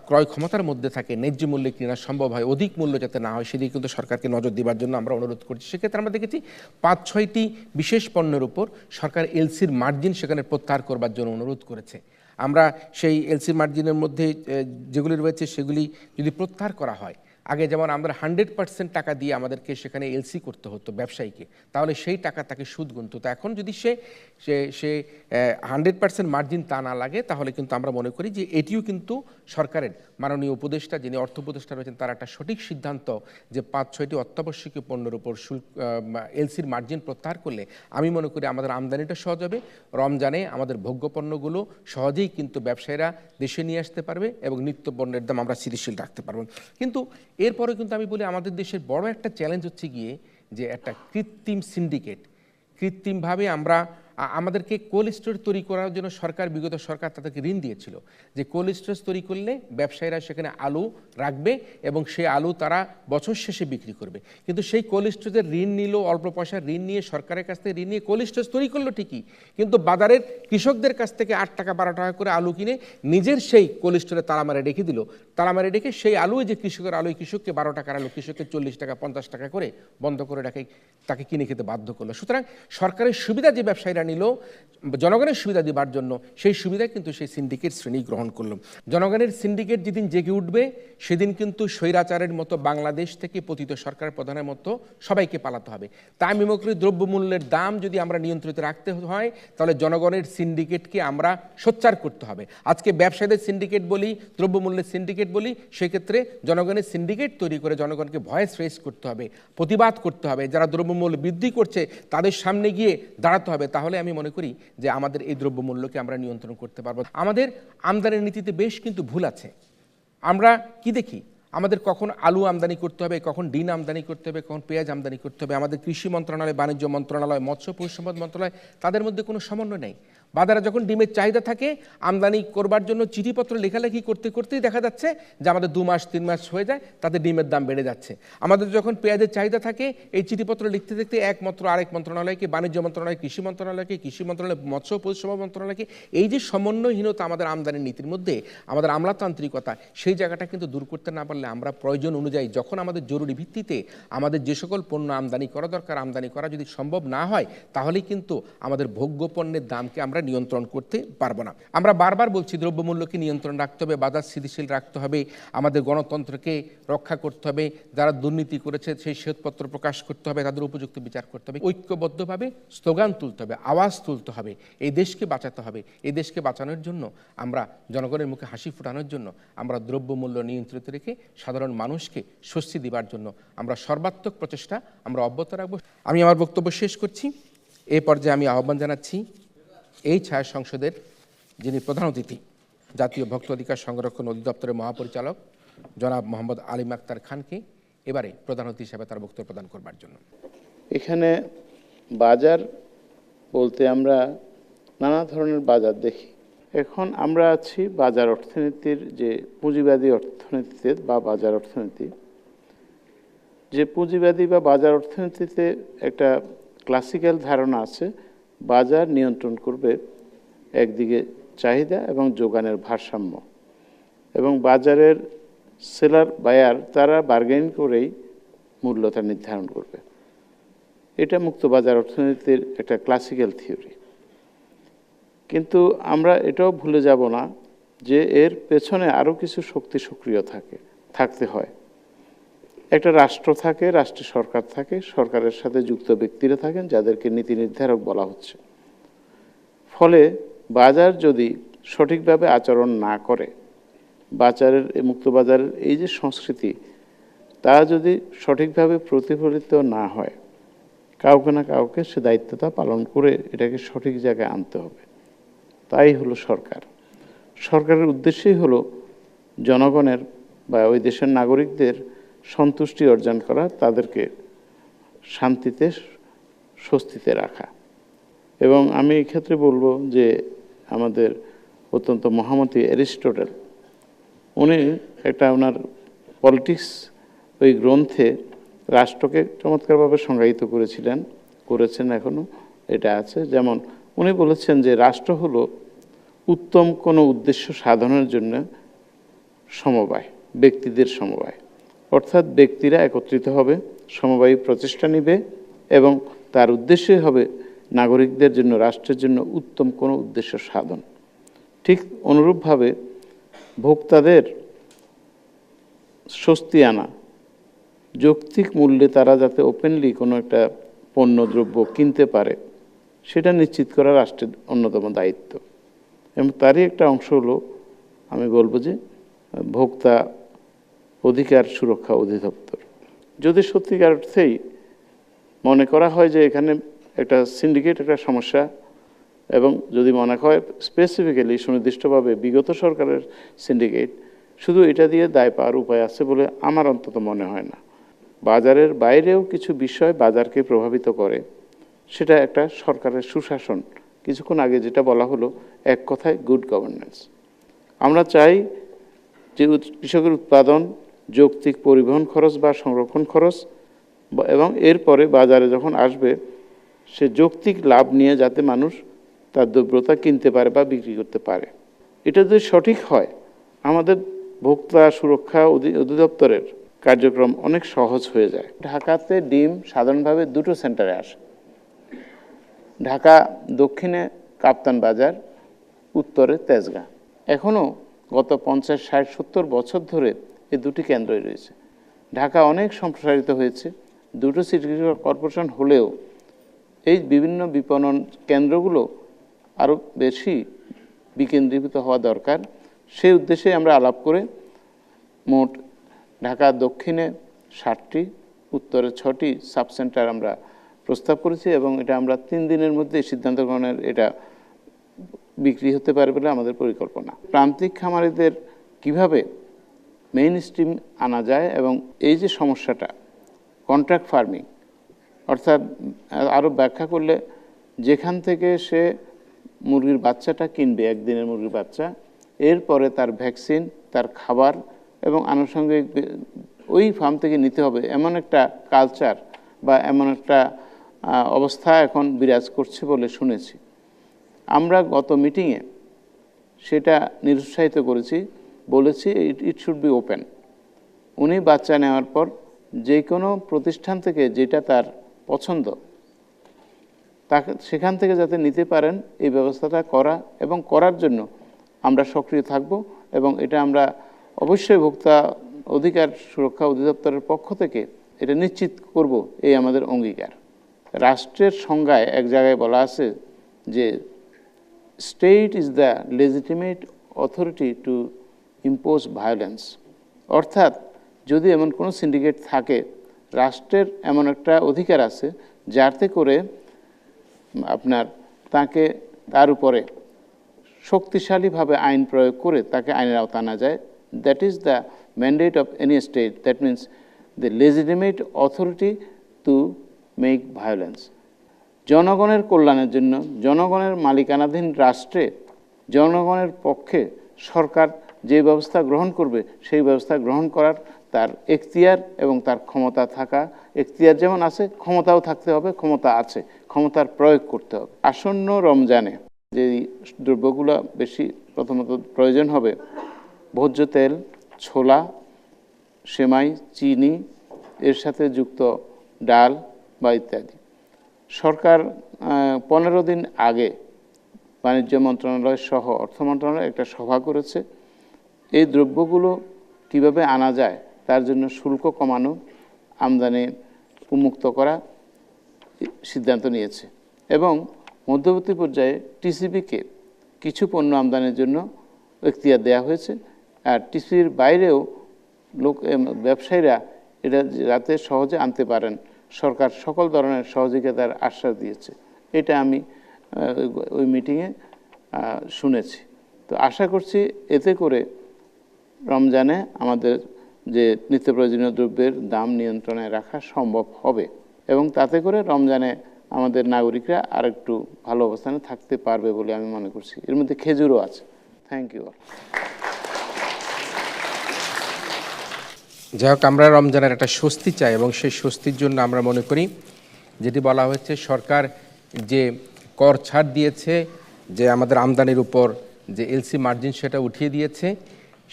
ক্রয় ক্ষমতার মধ্যে থাকে, ন্যায্য মূল্যে কেনা সম্ভব হয়, অধিক মূল্য যাতে না হয়, সেদিকে কিন্তু সরকারকে নজর দেওয়ার জন্য আমরা অনুরোধ করছি। সেক্ষেত্রে আমরা দেখেছি 5-6টি বিশেষ পণ্যের উপর সরকার এলসির মার্জিন সেখানে প্রত্যাহার করবার জন্য অনুরোধ করেছে। আমরা সেই এলসির মার্জিনের মধ্যে যেগুলি রয়েছে সেগুলি যদি প্রত্যাহার করা হয়, আগে যেমন আমরা 100% টাকা দিয়ে আমাদেরকে সেখানে এলসি করতে হতো ব্যবসায়ীকে, তাহলে সেই টাকা তাকে সুদ গুনতো। তো এখন যদি সে 100% মার্জিন তা না লাগে, তাহলে কিন্তু আমরা মনে করি যে এটিও কিন্তু সরকারের মাননীয় উপদেষ্টা, যিনি অর্থ উপদেষ্টা রয়েছেন, তার একটা সঠিক সিদ্ধান্ত যে 5-6টি অত্যাবশ্যকীয় পণ্যের উপর এলসির মার্জিন প্রত্যাহার করলে আমি মনে করি আমাদের আমদানিটা সহজ হবে। রমজানে আমাদের ভোগ্য পণ্যগুলো সহজেই কিন্তু ব্যবসায়ীরা দেশে নিয়ে আসতে পারবে এবং নিত্য পণ্যের দাম আমরা স্থিতিশীল রাখতে পারব। কিন্তু এরপরে কিন্তু আমি বলি আমাদের দেশের বড় একটা চ্যালেঞ্জ হচ্ছে গিয়ে যে একটা কৃত্রিম সিন্ডিকেট, কৃত্রিমভাবে আমরা আমাদেরকে কোল্ড স্টোরেজ তৈরি করার জন্য বিগত সরকার তাদেরকে ঋণ দিয়েছিল, যে কোল্ড স্টোরেজ তৈরি করলে ব্যবসায়ীরা সেখানে আলু রাখবে এবং সেই আলু তারা বছর শেষে বিক্রি করবে। কিন্তু সেই কোল্ড স্টোরেজের ঋণ নিল, অল্প পয়সার ঋণ নিয়ে, সরকারের কাছ থেকে ঋণ নিয়ে কোল্ড স্টোরেজ তৈরি করলো ঠিকই, কিন্তু বাজারের কৃষকদের কাছ থেকে 8 টাকা 12 টাকা করে আলু কিনে নিজের সেই কোল্ড স্টোরে তালা মারে রেখে দিল। তালা মারে রেখে সেই আলু, যে কৃষকের আলু, কৃষককে 12 টাকার আলু কৃষককে 40 টাকা 50 টাকা করে বন্ধ করে রাখে, তাকে কিনে খেতে বাধ্য করলো। সুতরাং সরকারের সুবিধা যে ব্যবসায়ীরা নিল জনগণের সুবিধা দেবার জন্য, সেই সুবিধা কিন্তু সেই সিন্ডিকেট শ্রেণী গ্রহণ করলো। জনগণের সিন্ডিকেট যেদিন জেগে উঠবে সেদিন কিন্তু স্বৈরাচারের মতো বাংলাদেশ থেকে পতিত সরকার প্রধানের মতো সবাইকে পালাতে হবে। তাই আমি মনে করি দ্রব্যমূল্যের দাম যদি আমরা নিয়ন্ত্রিত রাখতে হয়, তাহলে জনগণের সিন্ডিকেটকে আমরা সোচ্চার করতে হবে। আজকে ব্যবসায়ীদের সিন্ডিকেট বলি, দ্রব্যমূল্যের সিন্ডিকেট বলি, সেক্ষেত্রে জনগণের সিন্ডিকেট তৈরি করে জনগণকে ভয়েস রেজ করতে হবে, প্রতিবাদ করতে হবে। যারা দ্রব্যমূল্য বৃদ্ধি করছে তাদের সামনে গিয়ে দাঁড়াতে হবে। তাহলে আমি মনে করি যে আমাদের এই দ্রব্যমূল্যকে আমরা নিয়ন্ত্রণ করতে পারবো। আমাদের আমদানির নীতিতে বেশ কিন্তু ভুল আছে। আমরা কি দেখি, আমাদের কখন আলু আমদানি করতে হবে, কখন ডিম আমদানি করতে হবে, কখন পেঁয়াজ আমদানি করতে হবে। আমাদের কৃষি মন্ত্রণালয়, বাণিজ্য মন্ত্রণালয়, মৎস্য পশুসম্পদ মন্ত্রণালয়, তাদের মধ্যে কোনো সমন্বয় নেই। বাজারে যখন ডিমের চাহিদা থাকে, আমদানি করবার জন্য চিঠিপত্র লেখালেখি করতে করতেই দেখা যাচ্ছে যে আমাদের 2 মাস 3 মাস হয়ে যায়, তাদের ডিমের দাম বেড়ে যাচ্ছে। আমাদের যখন পেঁয়াজের চাহিদা থাকে, এই চিঠিপত্র লিখতে লিখতে আরেক মন্ত্রণালয়কে, বাণিজ্য মন্ত্রণালয়, কৃষি মন্ত্রণালয়, মৎস্য পশুসম্পদ মন্ত্রণালয়কে, এই যে সমন্বয়হীনতা আমাদের আমদানির নীতির মধ্যে, আমাদের আমলাতান্ত্রিকতা, সেই জায়গাটা কিন্তু দূর করতে না পারলে আমরা প্রয়োজন অনুযায়ী যখন আমাদের জরুরি ভিত্তিতে আমাদের যে সকল পণ্য আমদানি করা দরকার, আমদানি করা যদি সম্ভব না হয়, তাহলেই কিন্তু আমাদের ভোগ্য পণ্যের দামকে আমরা নিয়ন্ত্রণ করতে পারবো না। আমরা বারবার বলছি দ্রব্যমূল্যকে নিয়ন্ত্রণ রাখতে হবে, বাজার স্থিতিশীল রাখতে হবে, আমাদের গণতন্ত্রকে রক্ষা করতে হবে, যারা দুর্নীতি করেছে সেই শ্বেতপত্র প্রকাশ করতে হবে, তাদের উপযুক্ত বিচার করতে হবে, ঐক্যবদ্ধভাবে স্লোগান তুলতে হবে, আওয়াজ তুলতে হবে, এই দেশকে বাঁচাতে হবে। এই দেশকে বাঁচানোর জন্য আমরা জনগণের মুখে হাসি ফোটানোর জন্য আমরা দ্রব্যমূল্য নিয়ন্ত্রিত রেখে সাধারণ মানুষকে স্বস্তি দেবার জন্য আমরা সর্বাত্মক প্রচেষ্টা আমরা অব্যাহত রাখবো। আমি আমার বক্তব্য শেষ করছি। এই পর্যায়ে আমি আহ্বান জানাচ্ছি এই ছায়া সংসদের যিনি প্রধান অতিথি জাতীয় ভোক্তা অধিকার সংরক্ষণ অধিদপ্তরের মহাপরিচালক জনাব মোহাম্মদ আলিম আক্তার খানকে এবারে প্রধান অতিথি হিসেবে তার বক্তব্য প্রদান করবার জন্য। এখানে বাজার বলতে আমরা নানা ধরনের বাজার দেখি। এখন আমরা আছি বাজার অর্থনীতির যে পুঁজিবাদী অর্থনীতিতে বা বাজার অর্থনীতি, যে পুঁজিবাদী বা বাজার অর্থনীতিতে একটা ক্লাসিক্যাল ধারণা আছে, বাজার নিয়ন্ত্রণ করবে একদিকে চাহিদা এবং যোগানের ভারসাম্য, এবং বাজারের সেলার বায়ার তারা বার্গেন করেই মূল্যটা নির্ধারণ করবে। এটা মুক্ত বাজার অর্থনীতির একটা ক্লাসিক্যাল থিওরি। কিন্তু আমরা এটাও ভুলে যাব না যে এর পেছনে আরও কিছু শক্তি সক্রিয় থাকতে হয়। একটা রাষ্ট্র থাকে, রাষ্ট্রের সরকার থাকে, সরকারের সাথে যুক্ত ব্যক্তিরা থাকেন যাদেরকে নীতি নির্ধারক বলা হচ্ছে। ফলে বাজার যদি সঠিকভাবে আচরণ না করে, বাজারের মুক্ত বাজারের এই যে সংস্কৃতি, তা যদি সঠিকভাবে প্রতিফলিত না হয়, কাউকে না কাউকে সে দায়িত্বটা পালন করে এটাকে সঠিক জায়গায় আনতে হবে। তাই হলো সরকার। সরকারের উদ্দেশ্যই হলো জনগণের বা ওই দেশের নাগরিকদের সন্তুষ্টি অর্জন করা, তাদেরকে শান্তিতে স্বস্তিতে রাখা। এবং আমি এই ক্ষেত্রে বলবো যে আমাদের অত্যন্ত মহামতি অ্যারিস্টটল, উনি একটা ওনার পলিটিক্স ওই গ্রন্থে রাষ্ট্রকে চমৎকারভাবে সংজ্ঞায়িত করেছেন, এখনও এটা আছে। যেমন উনি বলেছেন যে রাষ্ট্র হলো উত্তম কোনো উদ্দেশ্য সাধনের জন্য সমবায়, ব্যক্তিদের সমবায়। অর্থাৎ ব্যক্তিরা একত্রিত হবে, সমবায়ী প্রচেষ্টা নিবে এবং তার উদ্দেশ্যই হবে নাগরিকদের জন্য, রাষ্ট্রের জন্য উত্তম কোনো উদ্দেশ্য সাধন। ঠিক অনুরূপভাবে ভোক্তাদের স্বস্তি আনা, যৌক্তিক মূল্যে তারা যাতে ওপেনলি কোনো একটা পণ্য দ্রব্য কিনতে পারে, সেটা নিশ্চিত করা রাষ্ট্রের অন্যতম দায়িত্ব। এবং তারই একটা অংশ হলো, আমি বলবো যে ভোক্তা অধিকার সুরক্ষা অধিদপ্তর। যদি সত্যিকার অর্থেই মনে করা হয় যে এখানে একটা সিন্ডিকেট একটা সমস্যা, এবং যদি মনে হয় স্পেসিফিক্যালি সুনির্দিষ্টভাবে বিগত সরকারের সিন্ডিকেট, শুধু এটা দিয়ে দায় পাওয়ার উপায় আছে বলে আমার অন্তত মনে হয় না। বাজারের বাইরেও কিছু বিষয় বাজারকে প্রভাবিত করে, সেটা একটা সরকারের সুশাসন। কিছুক্ষণ আগে যেটা বলা হলো, এক কথায় গুড গভর্নেন্স। আমরা চাই যে কৃষকের উৎপাদন, যৌক্তিক পরিবহন খরচ বা সংরক্ষণ খরচ, এবং এরপরে বাজারে যখন আসবে সে যৌক্তিক লাভ নিয়ে যাতে মানুষ তার দ্রব্যতা কিনতে পারে বা বিক্রি করতে পারে। এটা যদি সঠিক হয়, আমাদের ভোক্তা সুরক্ষা অধিদপ্তরের কার্যক্রম অনেক সহজ হয়ে যায়। ঢাকাতে ডিম সাধারণভাবে দুটো সেন্টারে আসে। ঢাকা দক্ষিণে কাপ্তান বাজার, উত্তরে তেজগাঁ। এখনও গত 50, 60, 70 বছর ধরে এই দুটি কেন্দ্রই রয়েছে। ঢাকা অনেক সম্প্রসারিত হয়েছে, দুটো সিটি কর্পোরেশন হলেও এই বিভিন্ন বিপণন কেন্দ্রগুলো আরও বেশি বিকেন্দ্রীভূত হওয়া দরকার। সেই উদ্দেশ্যে আমরা আলাপ করে মোট ঢাকা দক্ষিণে 60টি, উত্তরে 6টি সাব সেন্টার আমরা প্রস্তাব করেছি, এবং এটা আমরা 3 দিনের মধ্যে সিদ্ধান্ত গ্রহণের এটা বিক্রি হতে পারে বলে আমাদের পরিকল্পনা। প্রান্তিক খামারিদের কিভাবে মেইন স্ট্রিম আনা যায়, এবং এই যে সমস্যাটা কন্ট্রাক্ট ফার্মিং, অর্থাৎ আরও ব্যাখ্যা করলে যেখান থেকে সে মুরগির বাচ্চাটা কিনবে, একদিনের মুরগির বাচ্চা, এরপরে তার ভ্যাকসিন, তার খাবার এবং আনুষঙ্গিক ওই ফার্ম থেকে নিতে হবে, এমন একটা কালচার বা এমন একটা অবস্থা এখন বিরাজ করছে বলে শুনেছি। আমরা গত মিটিংয়ে সেটা নিরুৎসাহিত করেছি, বলেছি ইট শুড বি ওপেন। উনি বাচ্চা নেওয়ার পর যে কোনো প্রতিষ্ঠান থেকে যেটা তার পছন্দ, তাকে সেখান থেকে যাতে নিতে পারেন, এই ব্যবস্থাটা করা এবং করার জন্য আমরা সক্রিয় থাকব। এবং এটা আমরা অবশ্যই ভোক্তা অধিকার সুরক্ষা অধিদপ্তরের পক্ষ থেকে এটা নিশ্চিত করব, এই আমাদের অঙ্গীকার। রাষ্ট্রের সংজ্ঞায় এক জায়গায় বলা আছে যে state is the legitimate authority two impose violence. অর্থাৎ যদি এমন কোনো সিন্ডিকেট থাকে, রাষ্ট্রের এমন একটা অধিকার আছে যাতে করে তার উপরে শক্তিশালীভাবে আইন প্রয়োগ করে তাকে আইনের আওতা আনা যায়। That is the mandate of any state, that means the legitimate authority to make violence. জনগণের কল্যাণের জন্য, জনগণের মালিকানাধীন রাষ্ট্রে জনগণের পক্ষে সরকার যে ব্যবস্থা গ্রহণ করবে সেই ব্যবস্থা গ্রহণ করার তার এখতিয়ার এবং তার ক্ষমতা থাকা, এখতিয়ার যেমন আছে ক্ষমতাও থাকতে হবে, ক্ষমতা আছে, ক্ষমতার প্রয়োগ করতে হবে। আসন্ন রমজানে যে দ্রব্যগুলো বেশি প্রথমত প্রয়োজন হবে, ভোজ্য তেল, ছোলা, সেমাই, চিনি, এর সাথে যুক্ত ডাল বা ইত্যাদি। সরকার 15 দিন আগে বাণিজ্য মন্ত্রণালয় সহ অর্থ মন্ত্রণালয় একটা সভা করেছে। এই দ্রব্যগুলো কিভাবে আনা যায় তার জন্য শুল্ক কমানো, আমদানি উন্মুক্ত করা সিদ্ধান্ত নিয়েছে এবং মধ্যবর্তী পর্যায়ে টিসিবিকে কিছু পণ্য আমদানির জন্য এখতিয়ার দেওয়া হয়েছে। আর টিসিবির বাইরেও ব্যবসায়ীরা এটা যাতে সহজে আনতে পারেন সরকার সকল ধরনের সহযোগিতার আশ্বাস দিয়েছে। এটা আমি ওই মিটিংয়ে শুনেছি। তো আশা করছি এতে করে রমজানে আমাদের যে নিত্য প্রয়োজনীয় দ্রব্যের দাম নিয়ন্ত্রণে রাখা সম্ভব হবে এবং তাতে করে রমজানে আমাদের নাগরিকরা আরেকটু ভালো অবস্থানে থাকতে পারবে বলে আমি মনে করছি। এর মধ্যে খেজুরও আছে। Thank you. যাই হোক, আমরা রমজানের একটা স্বস্তি চাই এবং সেই স্বস্তির জন্য আমরা মনে করি যেটি বলা হয়েছে, সরকার যে কর ছাড় দিয়েছে, যে আমাদের আমদানির উপর যে এলসি মার্জিন সেটা উঠিয়ে দিয়েছে,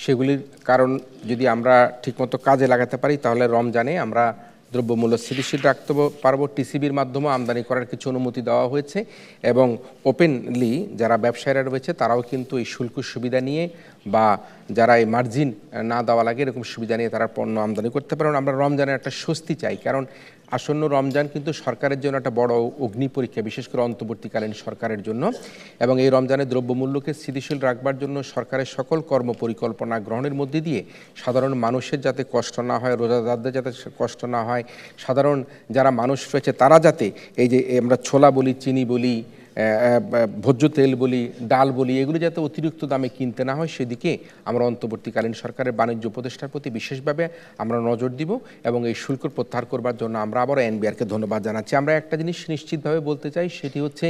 সেগুলির কারণ যদি আমরা ঠিকমতো কাজে লাগাতে পারি তাহলে রমজানে আমরা দ্রব্যমূল্য স্থিতিশীল রাখতে পারবো। টিসিবির মাধ্যমে আমদানি করার কিছু অনুমতি দেওয়া হয়েছে এবং ওপেনলি যারা ব্যবসায়ীরা রয়েছে তারাও কিন্তু এই শুল্ক সুবিধা নিয়ে বা যারা এই মার্জিন না দেওয়া লাগে এরকম সুবিধা নিয়ে তারা পণ্য আমদানি করতে পারেন। আমরা রমজানের একটা স্বস্তি চাই, কারণ আসন্ন রমজান কিন্তু সরকারের জন্য একটা বড় অগ্নি পরীক্ষা, বিশেষ করে অন্তর্বর্তীকালীন সরকারের জন্য। এবং এই রমজানে দ্রব্যমূল্যকে স্থিতিশীল রাখবার জন্য সরকারের সকল কর্মপরিকল্পনা গ্রহণের মধ্যে দিয়ে সাধারণ মানুষের যাতে কষ্ট না হয়, রোজাদারদের যাতে কষ্ট না হয়, সাধারণ যারা মানুষ রয়েছে তারা যাতে এই যে আমরা ছোলা বলি, চিনি বলি, ভোজ্য তেল বলি, ডাল বলি, এগুলো যাতে অতিরিক্ত দামে কিনতে না হয় সেদিকে আমরা অন্তর্বর্তীকালীন সরকারের বাণিজ্য উপদেষ্টার প্রতি বিশেষভাবে আমরা নজর দিব এবং এই শুল্ক প্রত্যাহার করবার জন্য আমরা আবারও এনবিআরকে ধন্যবাদ জানাচ্ছি। আমরা একটা জিনিস নিশ্চিতভাবে বলতে চাই, সেটি হচ্ছে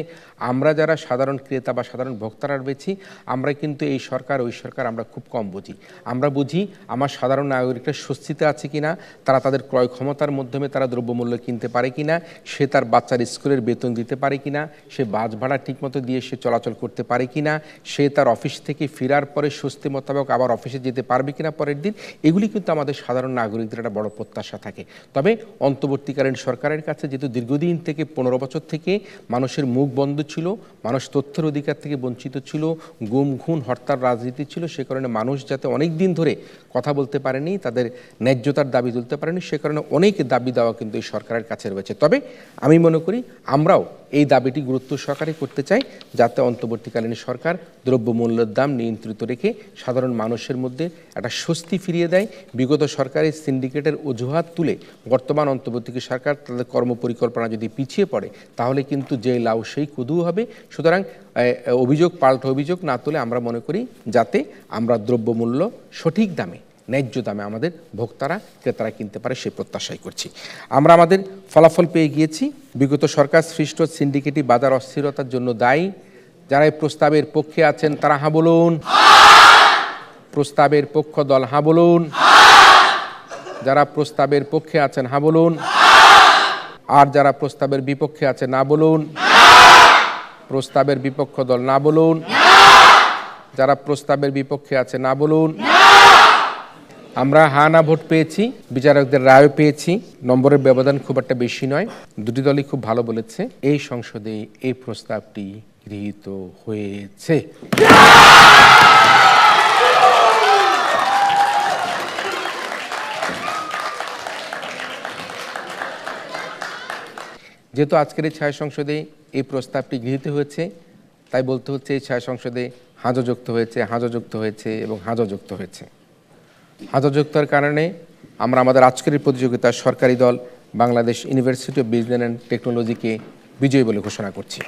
আমরা যারা সাধারণ ক্রেতা বা সাধারণ ভোক্তারা রয়েছি, আমরা কিন্তু এই সরকার ওই সরকার আমরা খুব কম বুঝি। আমরা বুঝি আমার সাধারণ নাগরিকরা স্বস্তিতে আছে কিনা, তারা তাদের ক্রয় ক্ষমতার মাধ্যমে তারা দ্রব্যমূল্য কিনতে পারে কিনা, সে তার বাচ্চার স্কুলের বেতন দিতে পারে কিনা, সে বাস ভাড়া ঠিকমতো দিয়ে সে চলাচল করতে পারে কিনা, সে তার অফিস থেকে ফেরার পরে স্বস্তি মোতাবেক আবার অফিসে যেতে পারবে কিনা পরের দিন, এগুলি কিন্তু আমাদের সাধারণ নাগরিকদের একটা বড় প্রত্যাশা থাকে। তবে অন্তর্বর্তীকালীন সরকারের কাছে যেহেতু দীর্ঘদিন থেকে 15 বছর থেকে মানুষের মুখ বন্ধ ছিল, মানুষ তথ্যের অধিকার থেকে বঞ্চিত ছিল, গুম খুন হরতাল রাজনীতি ছিল, সে কারণে মানুষ যাতে অনেক দিন ধরে কথা বলতে পারেনি, তাদের ন্যায্যতার দাবি তুলতে পারেনি, সে কারণে অনেক দাবি দেওয়া কিন্তু এই সরকারের কাছে রয়েছে। তবে আমি মনে করি আমরাও এই দাবিটি গুরুত্ব সহকারে করতে চাই, যাতে অন্তর্বর্তীকালীন সরকার দ্রব্যমূল্যের দাম নিয়ন্ত্রিত রেখে সাধারণ মানুষের মধ্যে একটা স্বস্তি ফিরিয়ে দেয়। বিগত সরকারের সিন্ডিকেটের অজুহাত তুলে বর্তমান অন্তর্বর্তী সরকার তাদের কর্মপরিকল্পনা যদি পিছিয়ে পড়ে তাহলে কিন্তু যে লাউ সেই কুদু হবে। সুতরাং অভিযোগ পাল্টা অভিযোগ না তুলে আমরা মনে করি যাতে আমরা দ্রব্যমূল্য সঠিক দামে, ন্যায্য দামে আমাদের ভোক্তারা ক্রেতারা কিনতে পারে সেই প্রত্যাশাই করছি। আমরা আমাদের ফলাফল পেয়ে গিয়েছি। বিগত সরকার সৃষ্ট সিন্ডিকেটই বাজার অস্থিরতার জন্য দায়ী। যারা এই প্রস্তাবের পক্ষে আছেন তারা হাঁ বলুন। প্রস্তাবের পক্ষ দল হাঁ বলুন। যারা প্রস্তাবের পক্ষে আছেন হাঁ বলুন। আর যারা প্রস্তাবের বিপক্ষে আছে না বলুন। প্রস্তাবের বিপক্ষ দল না বলুন। যারা প্রস্তাবের বিপক্ষে আছে না বলুন। আমরা হা না ভোট পেয়েছি, বিচারকদের রায় পেয়েছি, নম্বরের ব্যবধান খুব একটা বেশি নয়, দুটি দলই খুব ভালো বলেছে। এই সংসদে এই প্রস্তাবটি গৃহীত হয়েছে। যেহেতু আজকের এই ছায়া সংসদে এই প্রস্তাবটি গৃহীত হয়েছে, তাই বলতে হচ্ছে এই ছায়া সংসদে হাজো যুক্ত হয়েছে, হাজো যুক্ত হয়েছে এবং হাজো যুক্ত হয়েছে। হাজযুক্তার কারণে আমরা আমাদের আজকের প্রতিযোগিতার সরকারি দল Bangladesh university of business and টেকনোলজিকে বিজয়ী বলে ঘোষণা করছি।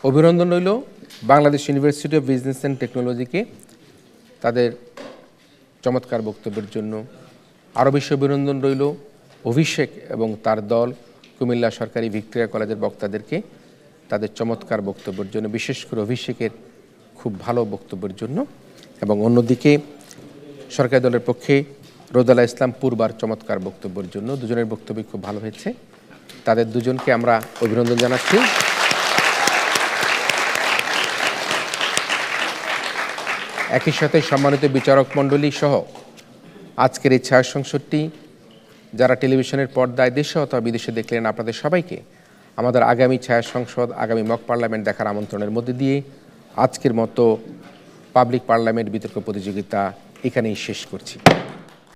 অভিনন্দন রইল Bangladesh university of business and টেকনোলজিকে তাদের চমৎকার বক্তব্যের জন্য। আরও বেশি অভিনন্দন রইল অভিষেক এবং তার দল কুমিল্লা সরকারি ভিক্টোরিয়া কলেজের বক্তাদেরকে তাদের চমৎকার বক্তব্যের জন্য, বিশেষ করে অভিষেকের খুব ভালো বক্তব্যের জন্য। এবং অন্যদিকে সরকারি দলের পক্ষে রোদালা ইসলাম পূর্বার চমৎকার বক্তব্যের জন্য। দুজনের বক্তব্য খুব ভালো হয়েছে, তাদের দুজনকে আমরা অভিনন্দন জানাচ্ছি। একই সাথে সম্মানিত বিচারক মণ্ডলী সহ আজকের এই ছায়া সংসদটি যারা টেলিভিশনের পর্দায় দেশে অথবা বিদেশে দেখলেন, আপনাদের সবাইকে আমাদের আগামী ছায়া সংসদ, আগামী মক পার্লামেন্ট দেখার আমন্ত্রণের মধ্যে দিয়ে আজকের মতো পাবলিক পার্লামেন্ট বিতর্ক প্রতিযোগিতা এখানেই শেষ করছি।